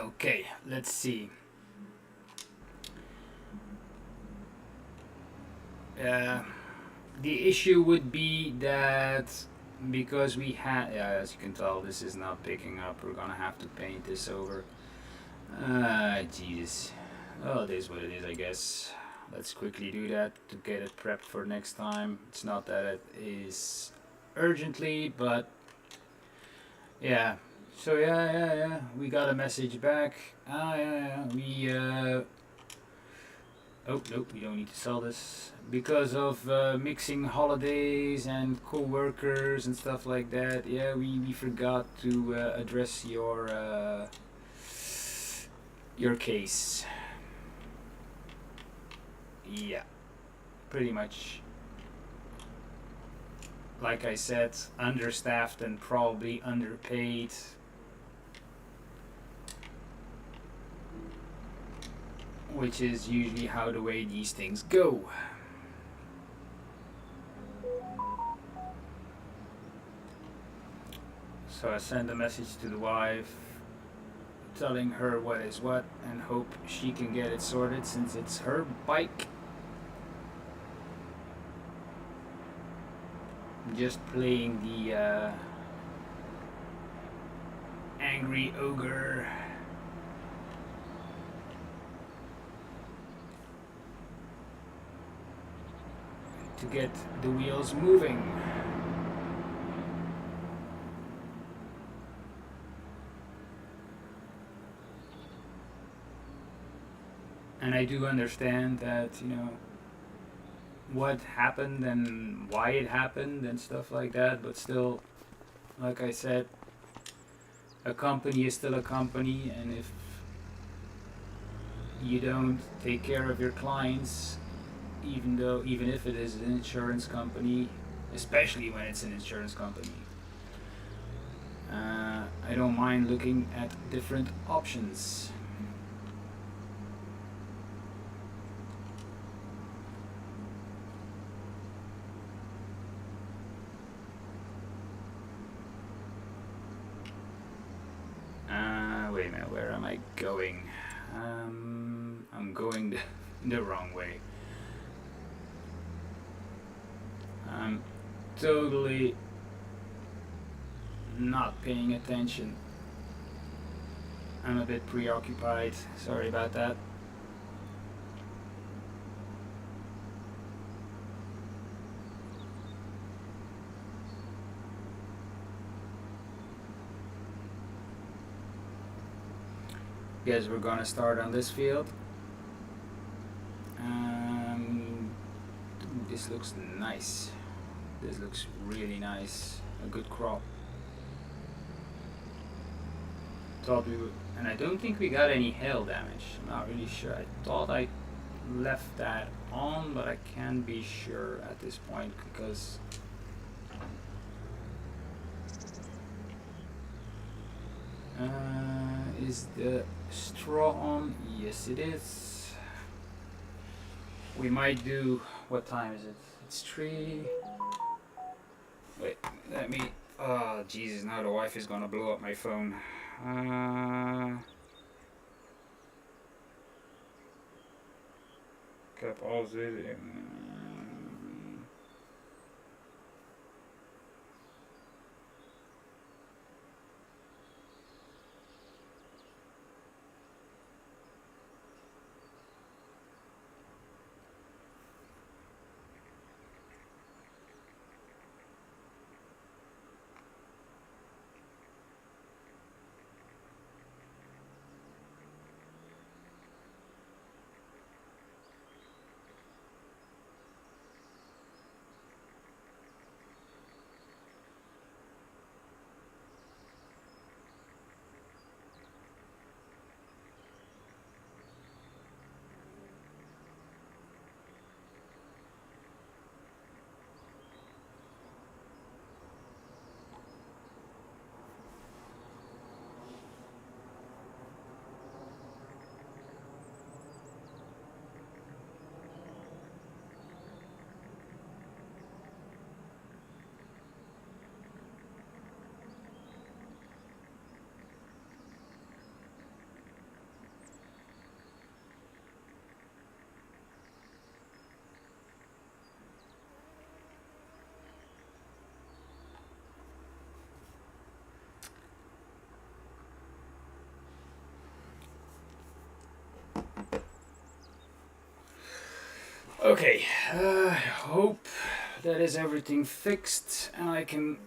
Okay, let's see. The issue would be that because we had, as you can tell, this is not picking up. We're gonna have to paint this over. Jeez. Well, it is what it is, I guess. Let's quickly do that to get it prepped for next time. It's not that it is urgently, but yeah. So yeah. We got a message back. We oh nope, we don't need to sell this because of mixing holidays and co-workers and stuff like that. Yeah, we forgot to address your case. Yeah, pretty much. Like I said, understaffed and probably underpaid. Which is usually how the way these things go. So I send a message to the wife telling her what is what and hope she can get it sorted since it's her bike. Just playing the angry ogre. To get the wheels moving. And I do understand that, what happened and why it happened and stuff like that, but still, like I said, a company is still a company, and if you don't take care of your clients, even if it is an insurance company, especially when it's an insurance company, I don't mind looking at different options. Wait a minute, where am I going? I'm going the wrong way. I'm totally not paying attention. I'm a bit preoccupied. Sorry about that. Guess we're gonna start on this field. This looks nice. This looks really nice. A good crop. Thought we would, and I don't think we got any hail damage. I'm not really sure. I thought I left that on, but I can't be sure at this point because is the straw on? Yes, it is. We might do. What time is it? It's 3. Wait, let me. Oh, Jesus! Now the wife is gonna blow up my phone. Cap alles weer. Okay, I hope that is everything fixed and I can.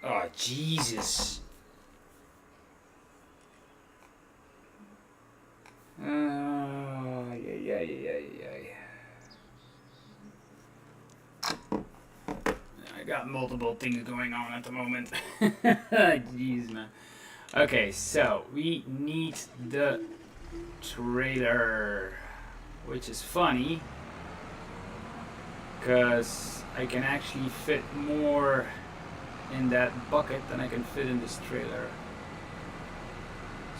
Oh, Jesus. I got multiple things going on at the moment. Jeez, man. Okay, so we need the trailer, which is funny because I can actually fit more in that bucket than I can fit in this trailer.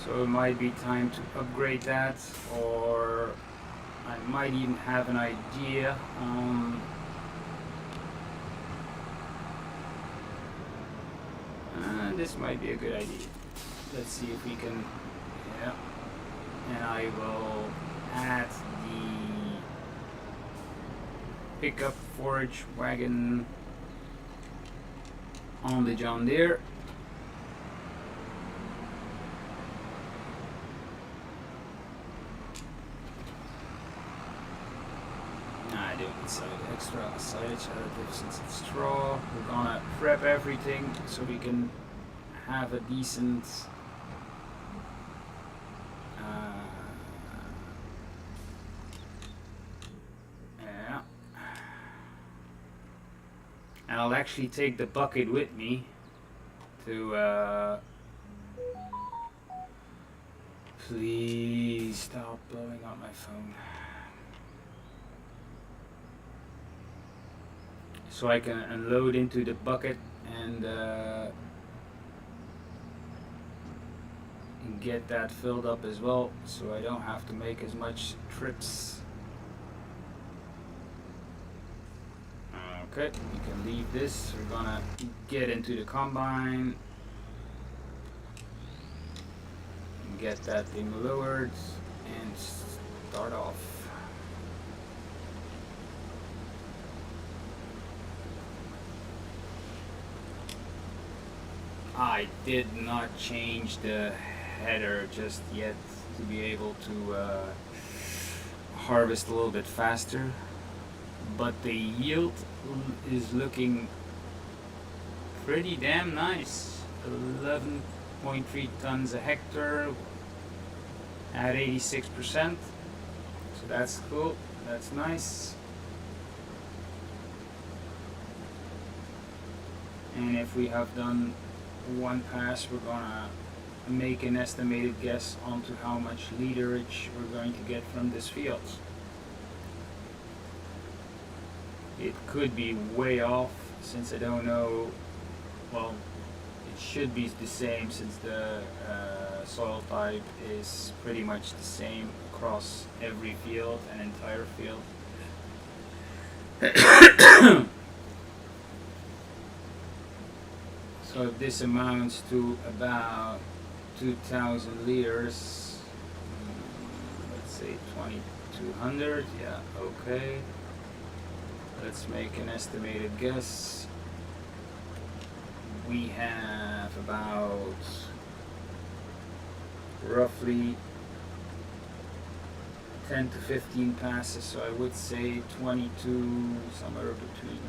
So it might be time to upgrade that, or I might even have an idea. This might be a good idea. Let's see if we can. Yeah. And I will add the pickup forage wagon on the John Deere. I don't need extra silage additive since it's straw. We're gonna prep everything so we can have a decent yeah. And I'll actually take the bucket with me to please stop blowing up my phone. So I can unload into the bucket and get that filled up as well, so I don't have to make as much trips. Okay, you can leave this. We're gonna get into the combine and get that thing lowered and start off. I did not change the header just yet to be able to harvest a little bit faster, but the yield is looking pretty damn nice. 11.3 tons a hectare at 86%. So that's cool. That's nice. And if we have done one pass, we're gonna make an estimated guess onto how much literage we're going to get from this field. It could be way off since I don't know. Well, it should be the same since the soil type is pretty much the same across every field, an entire field. So this amounts to about 2,000 liters. Let's say 2,200. Yeah, okay. Let's make an estimated guess. We have about roughly 10 to 15 passes, so I would say 22, somewhere between,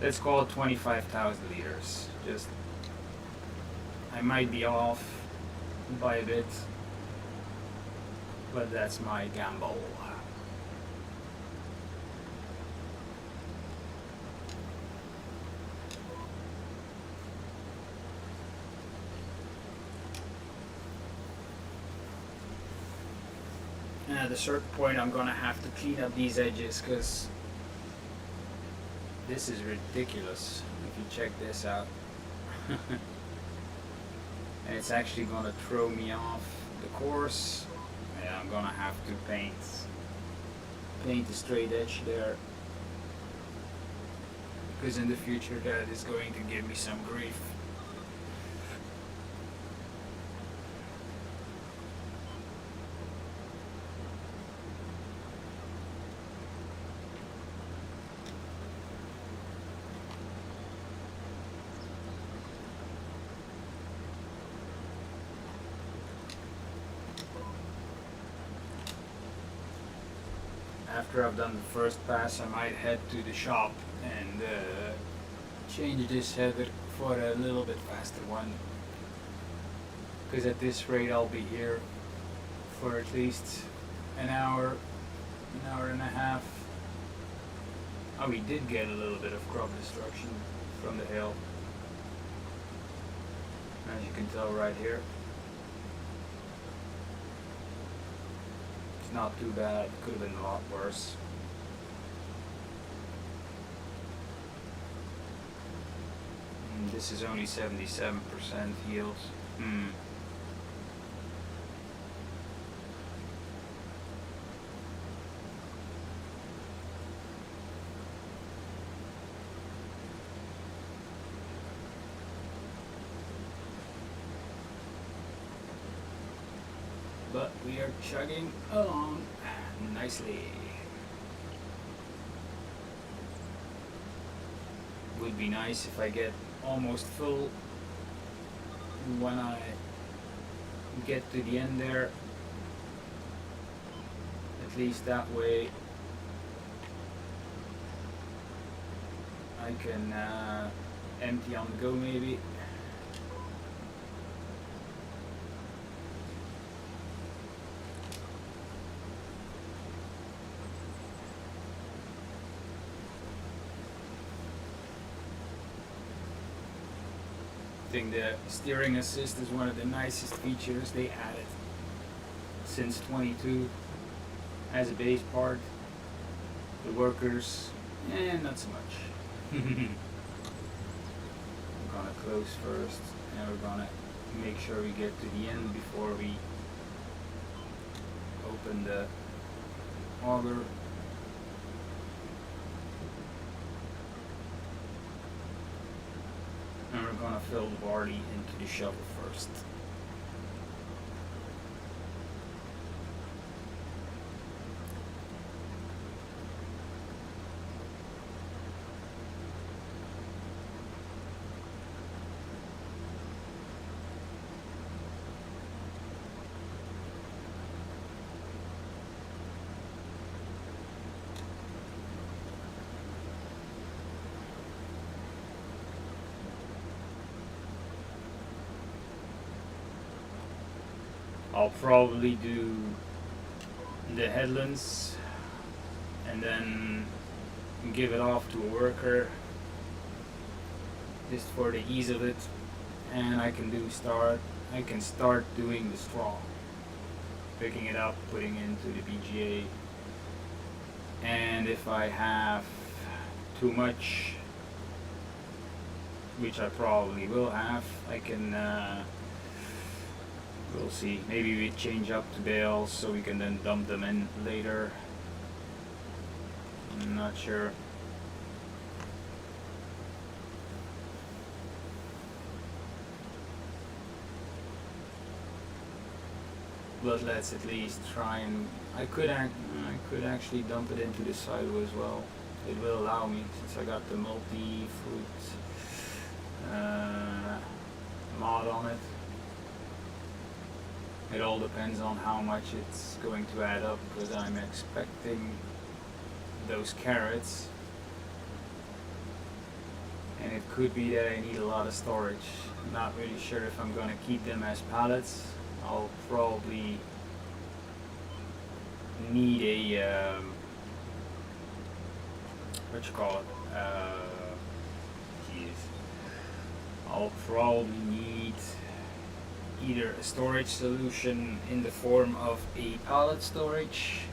let's call it 25,000 liters. Just, I might be off by a bit, but that's my gamble. And at a certain point I'm gonna have to clean up these edges because this is ridiculous if you check this out. And it's actually gonna throw me off the course. Yeah, I'm gonna have to paint a straight edge there, because in the future that is going to give me some grief. After I've done the first pass, I might head to the shop and change this header for a little bit faster one, because at this rate I'll be here for at least an hour and a half. Oh, we did get a little bit of crop destruction from the hail, as you can tell right here. Not too bad, could have been a lot worse. And this is only 77% yield. But we are chugging along nicely. Would be nice if I get almost full when I get to the end there. At least that way I can empty on the go maybe. I think the steering assist is one of the nicest features they added since 22 as a base part. The workers, not so much. We're gonna close first, and we're gonna make sure we get to the end before we open the auger. And we're gonna fill the barley into the shovel first. I'll probably do the headlands and then give it off to a worker just for the ease of it, and I can start doing the straw, picking it up, putting it into the BGA, and if I have too much, which I probably will have, I can we'll see, maybe we change up to bales so we can then dump them in later. I'm not sure. But let's at least try and I could actually dump it into the silo as well. It will allow me, since I got the multi-fruit mod on it. It all depends on how much it's going to add up, because I'm expecting those carrots, and it could be that I need a lot of storage. I'm not really sure if I'm going to keep them as pallets. I'll probably need a what you call it? I'll probably need either a storage solution in the form of a pallet storage,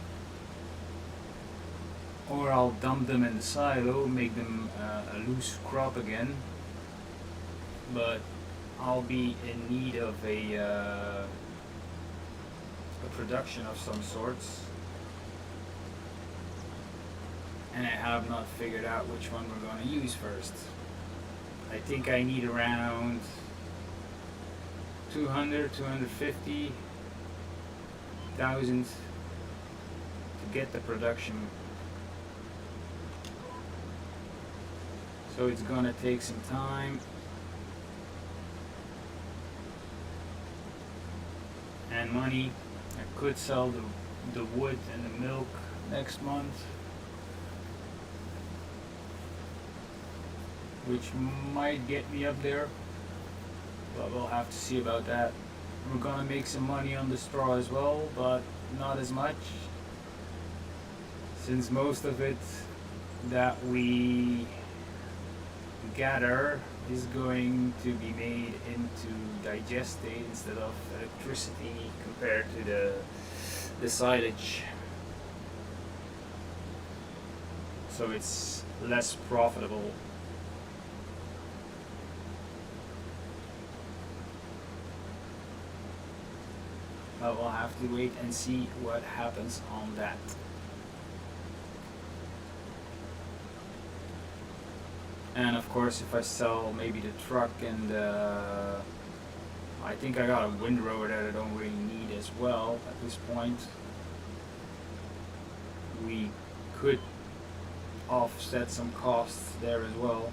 or I'll dump them in the silo, make them a loose crop again. But I'll be in need of a production of some sorts, and I have not figured out which one we're going to use first. I think I need around 250,000 to get the production. So it's gonna take some time and money. I could sell the wood and the milk next month, which might get me up there, but we'll have to see about that. We're gonna make some money on the straw as well, but not as much, since most of it that we gather is going to be made into digestate instead of electricity compared to the silage. So it's less profitable. But we'll have to wait and see what happens on that. And of course, if I sell maybe the truck and I think I got a windrower that I don't really need as well at this point, we could offset some costs there as well.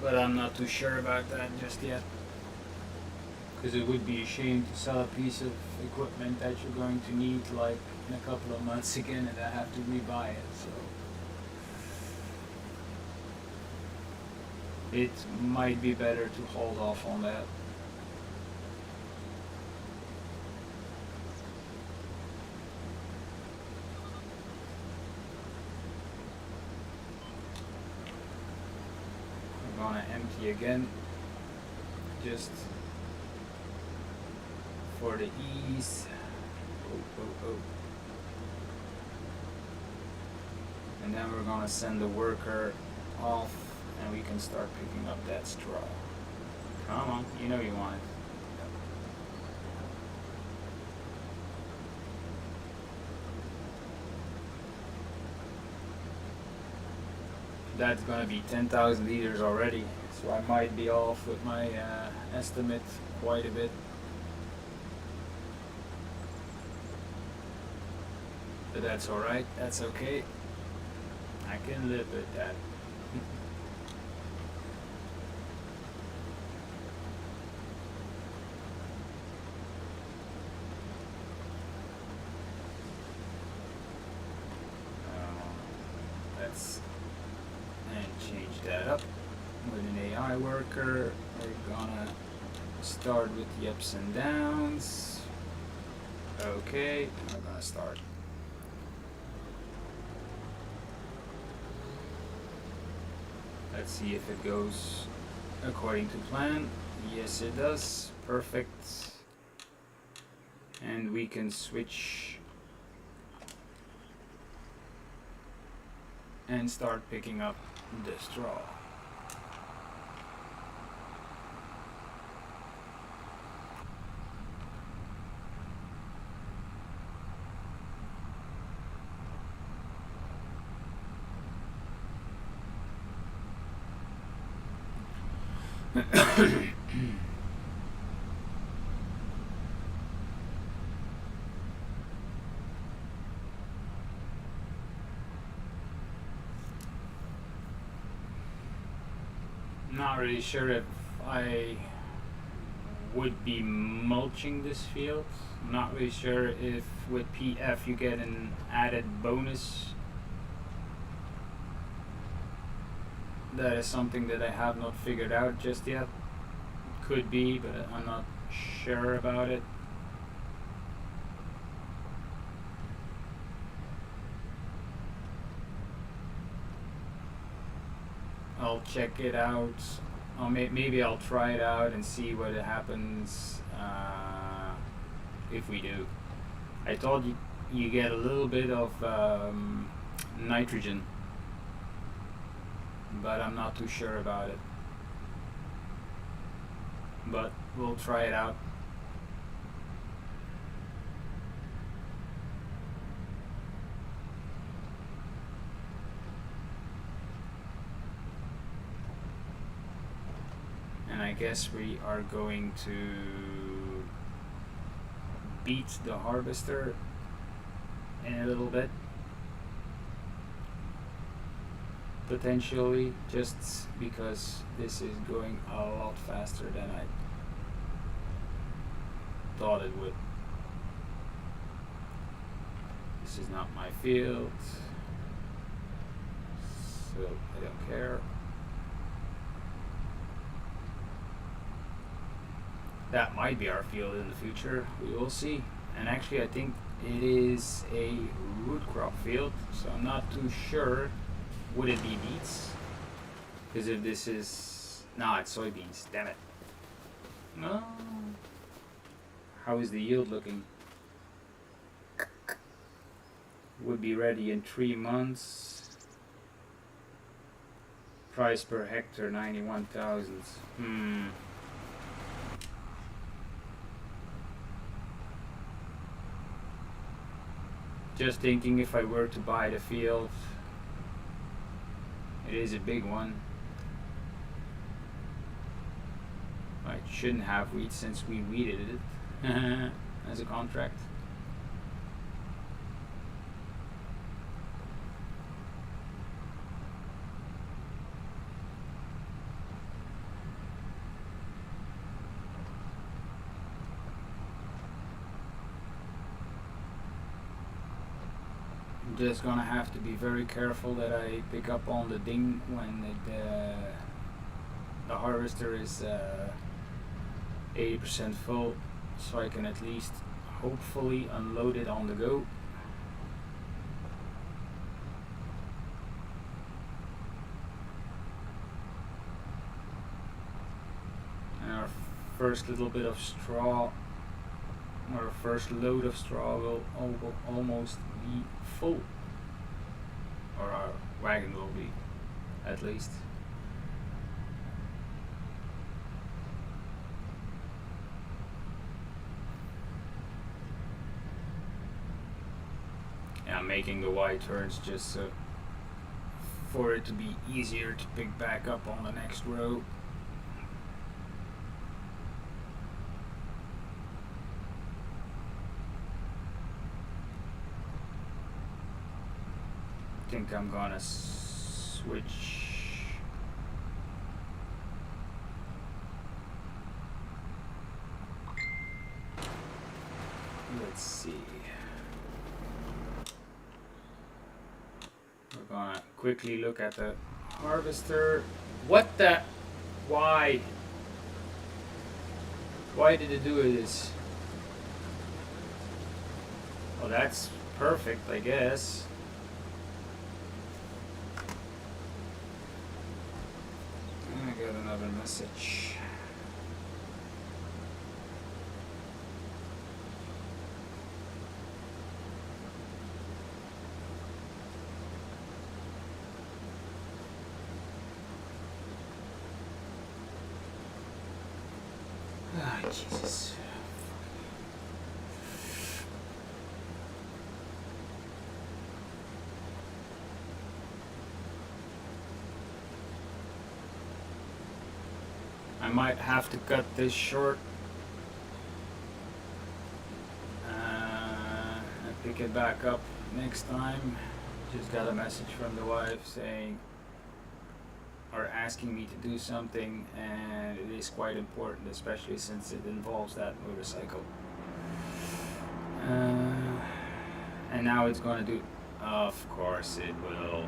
But I'm not too sure about that just yet, because it would be a shame to sell a piece of equipment that you're going to need like in a couple of months again, and I have to rebuy it. So it might be better to hold off on that. I'm gonna empty again, just for the ease. Oh. And then we're gonna send the worker off, and we can start picking up that straw. Come on, you know you want it. That's gonna be 10,000 liters already, so I might be off with my estimate quite a bit. But that's alright, that's okay. I can live with that. Let's change that up with an AI worker. We're gonna start with the ups and downs. Okay, I'm gonna start. Let's see if it goes according to plan. Yes, it does. Perfect. And we can switch and start picking up the straw. Not really sure if I would be mulching this field. I'm not really sure if with PF you get an added bonus. That is something that I have not figured out just yet. Could be, but I'm not sure about it. I'll check it out. Maybe I'll try it out and see what happens if we do. I thought you get a little bit of nitrogen, but I'm not too sure about it. But we'll try it out. And I guess we are going to beat the harvester in a little bit. Potentially, just because this is going a lot faster than I thought it would. This is not my field, so I don't care. That might be our field in the future, we will see. And actually I think it is a root crop field, so I'm not too sure. Would it be beets? Because if this is... Nah, it's soybeans, damn it. No. How is the yield looking? Would be ready in 3 months. Price per hectare 91,000. Just thinking if I were to buy the field, it is a big one. I shouldn't have wheat since we weeded it as a contract. Just gonna have to be very careful that I pick up on the ding when the harvester is 80% full, so I can at least hopefully unload it on the go. And our first little bit of straw, or first load of straw, will almost be full, or our wagon will be, at least. Yeah, I'm making the wide turns just so for it to be easier to pick back up on the next row. I think I'm gonna switch. Let's see. We're gonna quickly look at the harvester. What the? Why? Why did it do this? Well, that's perfect, I guess. I got another message. Ah, Jesus. I might have to cut this short and pick it back up next time. Just got a message from the wife saying, or asking me to do something, and it is quite important, especially since it involves that motorcycle. And now it's gonna do, of course it will.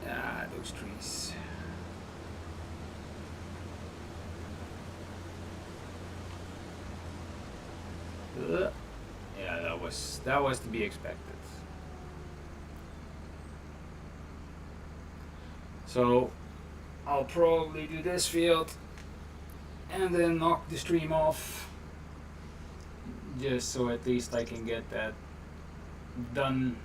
Ah, those trees. Yeah, that was to be expected. So I'll probably do this field and then knock the stream off, just so at least I can get that done.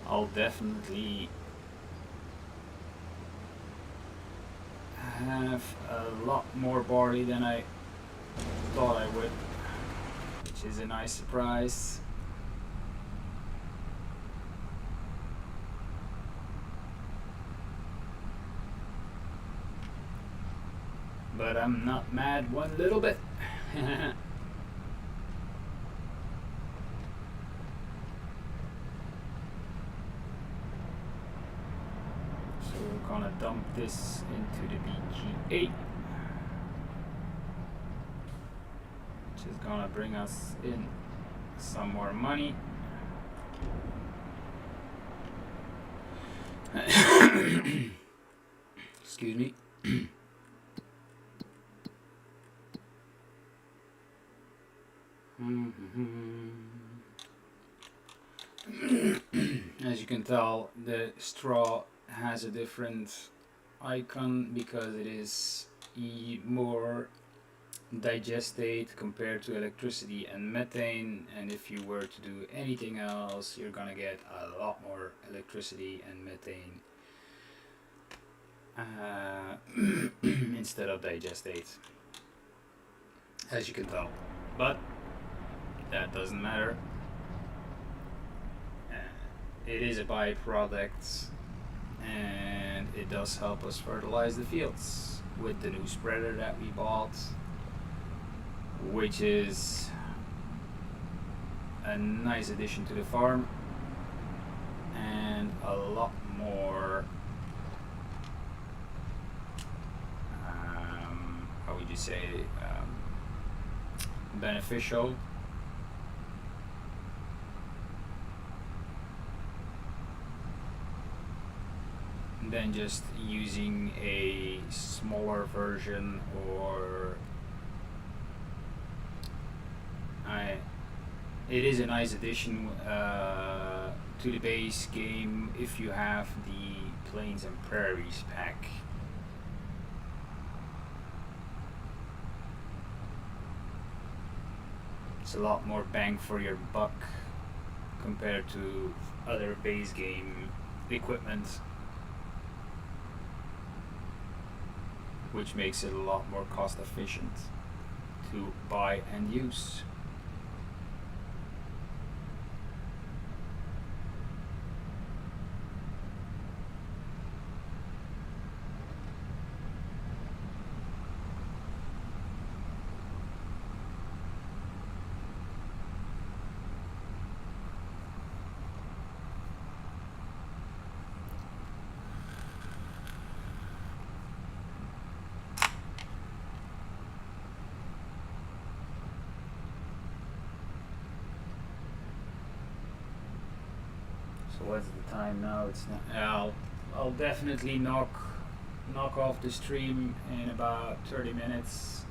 I'll definitely have a lot more barley than I thought I would, which is a nice surprise. But I'm not mad one little bit. So we're gonna dump this into the BGA, which is gonna bring us in some more money. Excuse me. As you can tell, the straw has a different icon because it is more digestate compared to electricity and methane, and if you were to do anything else, you're gonna get a lot more electricity and methane instead of digestate, as you can tell. But that doesn't matter. It is a byproduct, and it does help us fertilize the fields with the new spreader that we bought, which is a nice addition to the farm and a lot more how would you say beneficial than just using a smaller version, or it is a nice addition to the base game if you have the Plains and Prairies pack. It's a lot more bang for your buck compared to other base game equipment, which makes it a lot more cost efficient to buy and use. So what's the time now? It's not. I'll definitely knock off the stream in about 30 minutes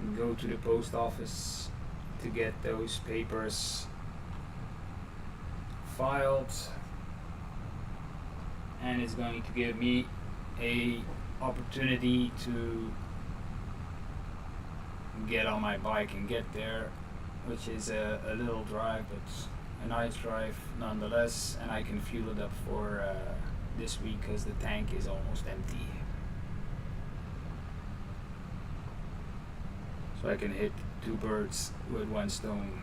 and go to the post office to get those papers filed, and it's going to give me a opportunity to get on my bike and get there, which is a little drive, but a nice drive nonetheless, and I can fuel it up for this week because the tank is almost empty. So I can hit two birds with one stone.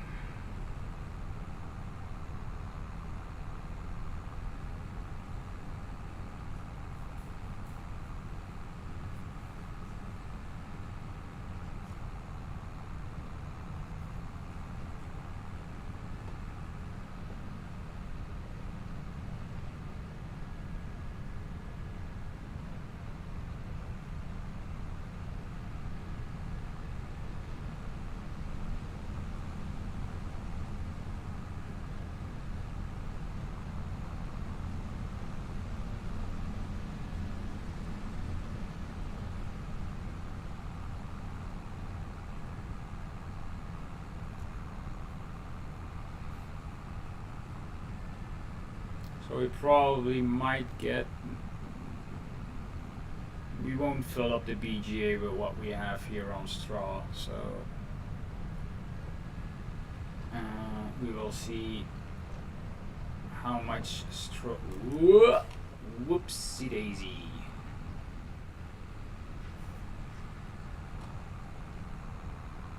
So we probably might get. We won't fill up the BGA with what we have here on straw, so we will see how much straw. Whoopsie daisy.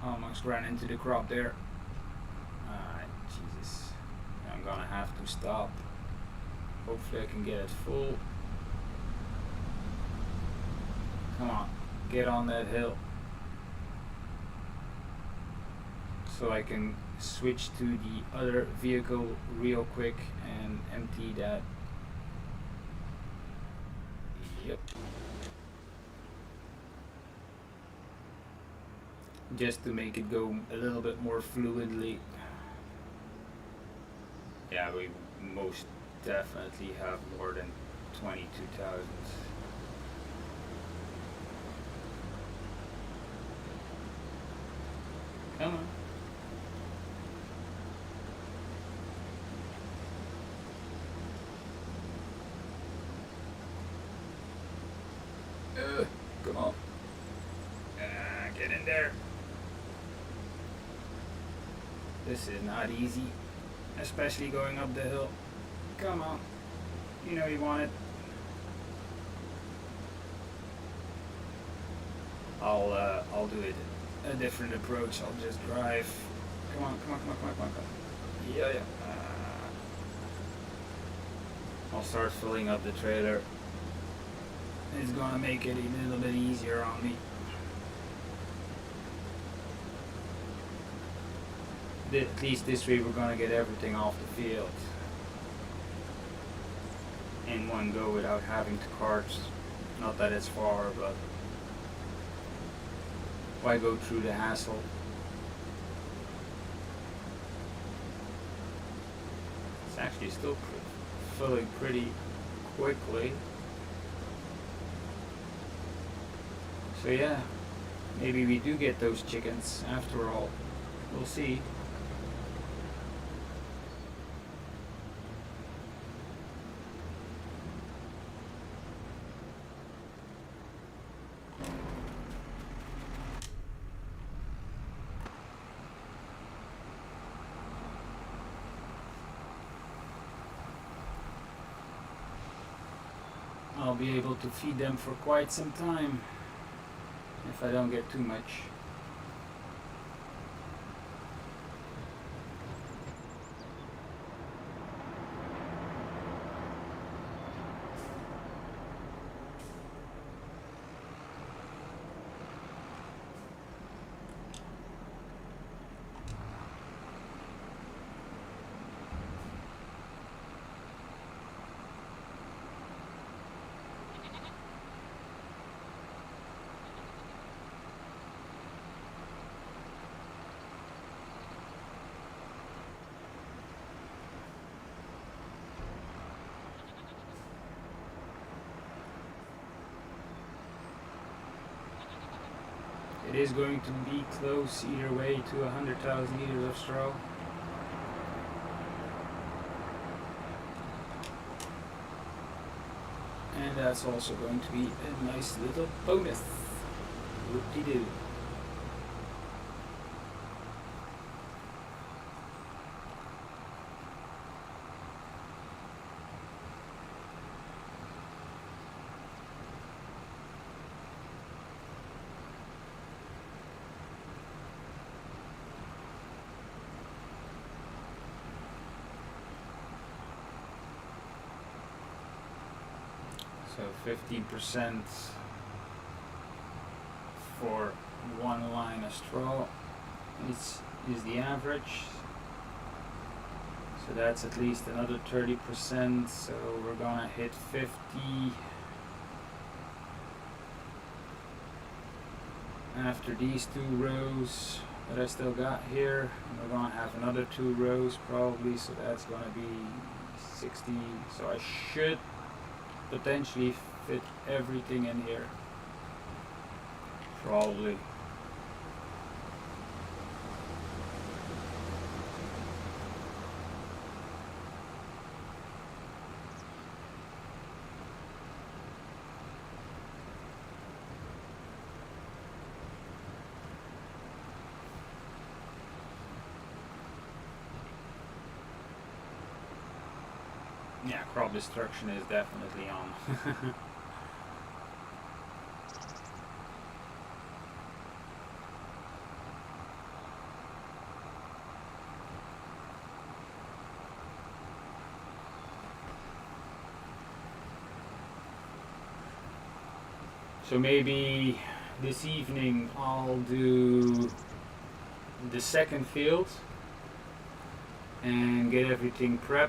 Almost ran into the crop there. Jesus. I'm gonna have to stop. Hopefully I can get it full. Come on, get on that hill. So I can switch to the other vehicle real quick and empty that. Yep. Just to make it go a little bit more fluidly. Yeah, we most definitely have more than 22,000. Come on. Come on. Get in there. This is not easy, especially going up the hill. Come on. You know you want it. I'll do it a different approach. I'll just drive. Come on. Yeah. I'll start filling up the trailer. It's gonna make it a little bit easier on me. At least this way we're gonna get everything off the field in one go without having to cart. Not that it's far, but why go through the hassle? It's actually still filling pretty quickly. So yeah, maybe we do get those chickens after all. We'll see. I'll be able to feed them for quite some time if I don't get too much. It is going to be close either way to 100,000 liters of straw. And that's also going to be a nice little bonus. Whoop-de-doo. So 15% for one line of straw is the average. So that's at least another 30%. So we're gonna hit 50. After these 2 rows that I still got here, we're gonna have another 2 rows probably. So that's gonna be 60. So I should potentially fit everything in here. Probably. Yeah, crop destruction is definitely on. So maybe this evening I'll do the second field and get everything prepped.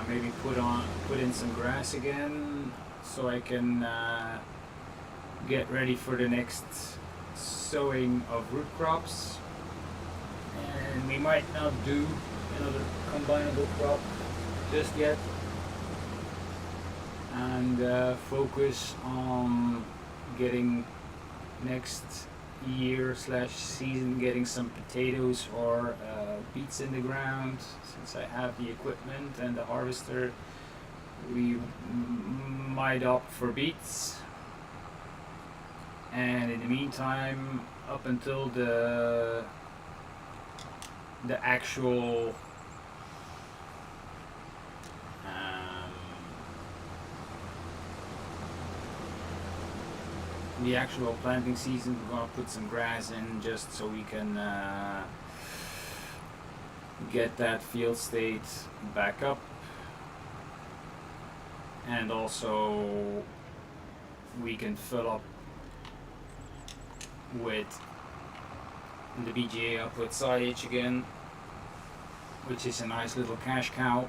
Maybe put in some grass again so I can get ready for the next sowing of root crops. And we might not do another combinable crop just yet, and focus on getting next year / season getting some potatoes or beets in the ground. Since I have the equipment and the harvester, we might opt for beets. And in the meantime, up until the actual planting season, we're gonna put some grass in just so we can get that field state back up, and also we can fill up with the BGA up with silage again, which is a nice little cash cow.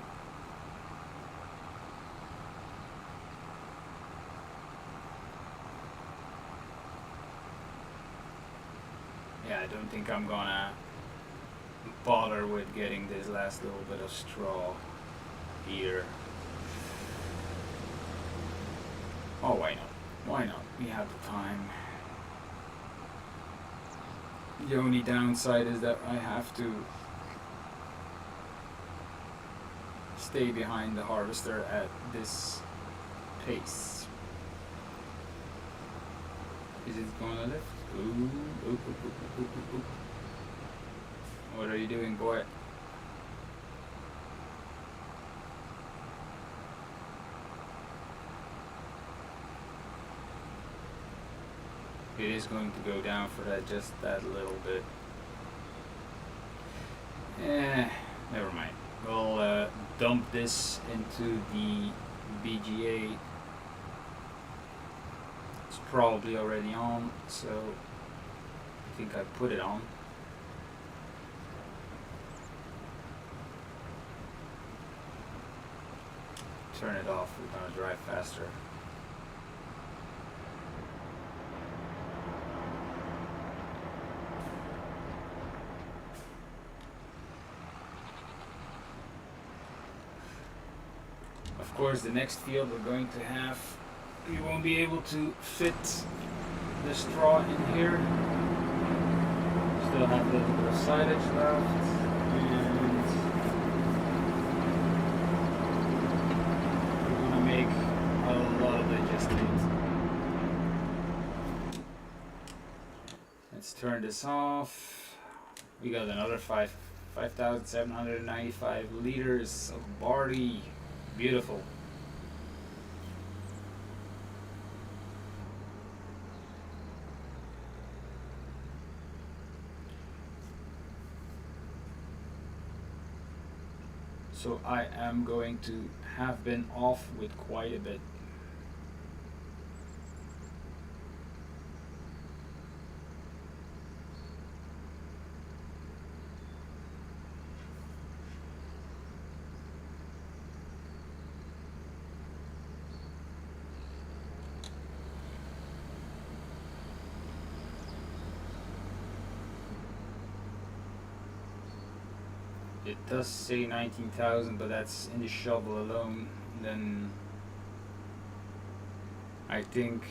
Yeah, I don't think I'm gonna bother with getting this last little bit of straw here. Oh, why not? Why not? We have the time. The only downside is that I have to stay behind the harvester at this pace. Is it gonna lift? Ooh, ooh, ooh, ooh, ooh, ooh, ooh. What are you doing, boy? It is going to go down for that, just that little bit. Never mind. We'll dump this into the BGA. It's probably already on, so I think I put it on. Turn it off, we're gonna drive faster. Of course, the next field we're going to have, we won't be able to fit the straw in here. Still have a little bit of silage left. And we're gonna make a lot of digestate. Let's turn this off. We got another 5,795 liters of barley. Beautiful. So I am going to have been off with quite a bit. It does say 19,000, but that's in the shovel alone. Then I think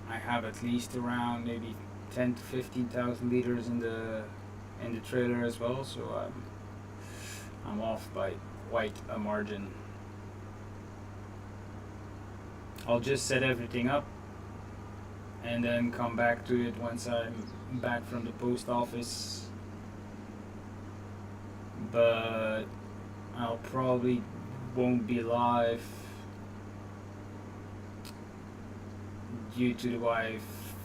I have at least around maybe 10 to 15,000 liters in the trailer as well. So I'm off by quite a margin. I'll just set everything up and then come back to it once I'm back from the post office. But I'll probably won't be live due to the wife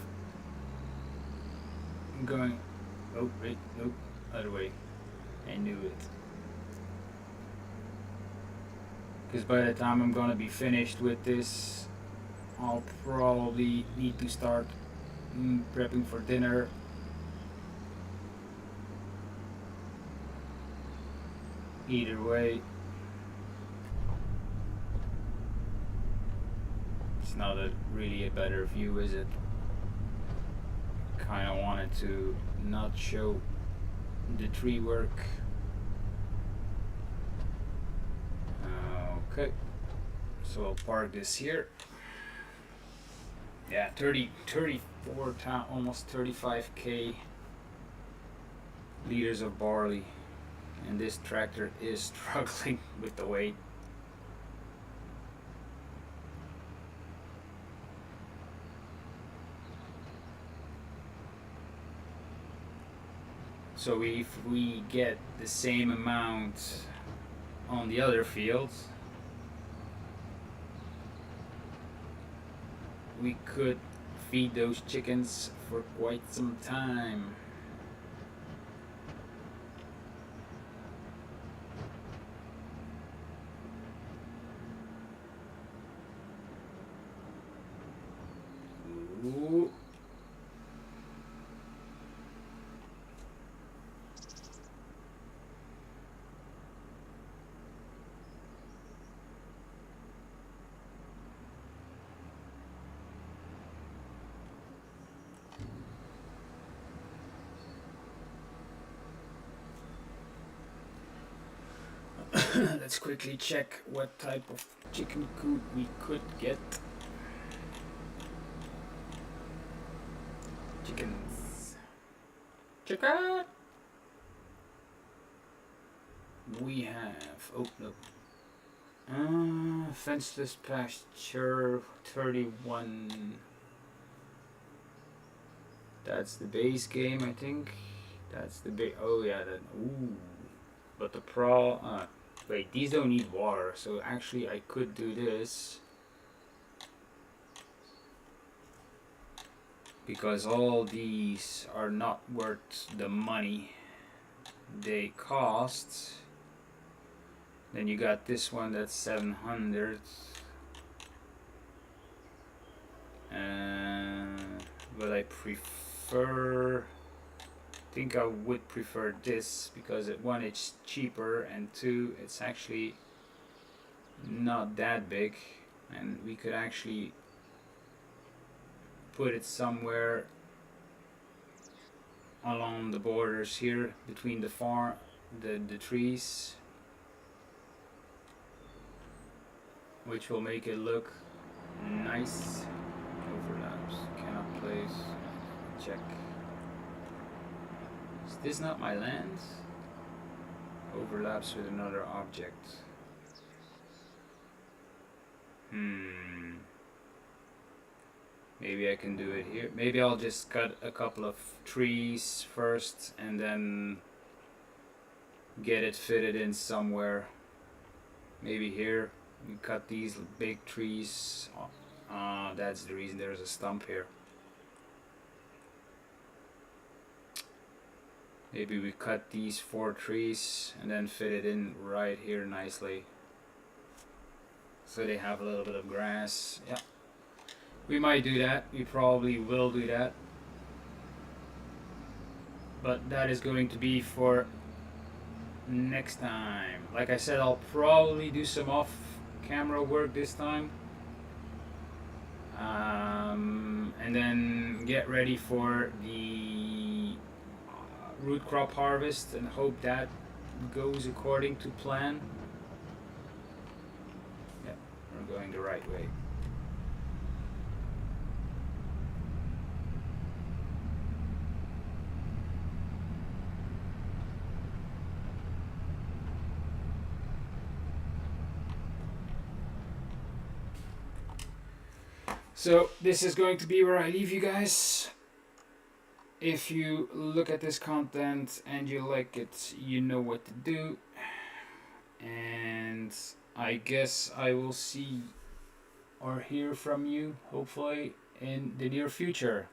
going. Oh wait, nope, other way. I knew it. Because by the time I'm gonna be finished with this, I'll probably need to start prepping for dinner. Either way, it's not really a better view, is it? Kinda wanted to not show the tree work. Okay, so I'll park this here. Yeah, 34, almost 35k liters of barley. And this tractor is struggling with the weight. So if we get the same amount on the other fields, we could feed those chickens for quite some time. Ooh. Let's quickly check what type of chicken coop we could get. Chickens. Chicken! We have, oh no. Fenceless pasture 31. That's the base game, I think. That's the big, oh yeah, that, ooh. But the wait, these don't need water, so actually I could do this. Because all these are not worth the money they cost. Then you got this one that's 700. But I prefer, I think I would prefer this because one, it's cheaper, and two, it's actually not that big, and we could actually put it somewhere along the borders here between the farm, the trees, which will make it look nice. Overlaps. check. Is this not my land? Overlaps with another object. Maybe I can do it here. Maybe I'll just cut a couple of trees first and then get it fitted in somewhere. Maybe here we cut these big trees. That's the reason there's a stump here. Maybe we cut these 4 trees and then fit it in right here nicely, so they have a little bit of grass. Yeah, we might do that. We probably will do that, but that is going to be for next time. Like I said, I'll probably do some off camera work this time, and then get ready for the root crop harvest and hope that goes according to plan. Yeah, we're going the right way. So this is going to be where I leave you guys. If you look at this content and you like it, you know what to do. And I guess I will see or hear from you, hopefully, in the near future.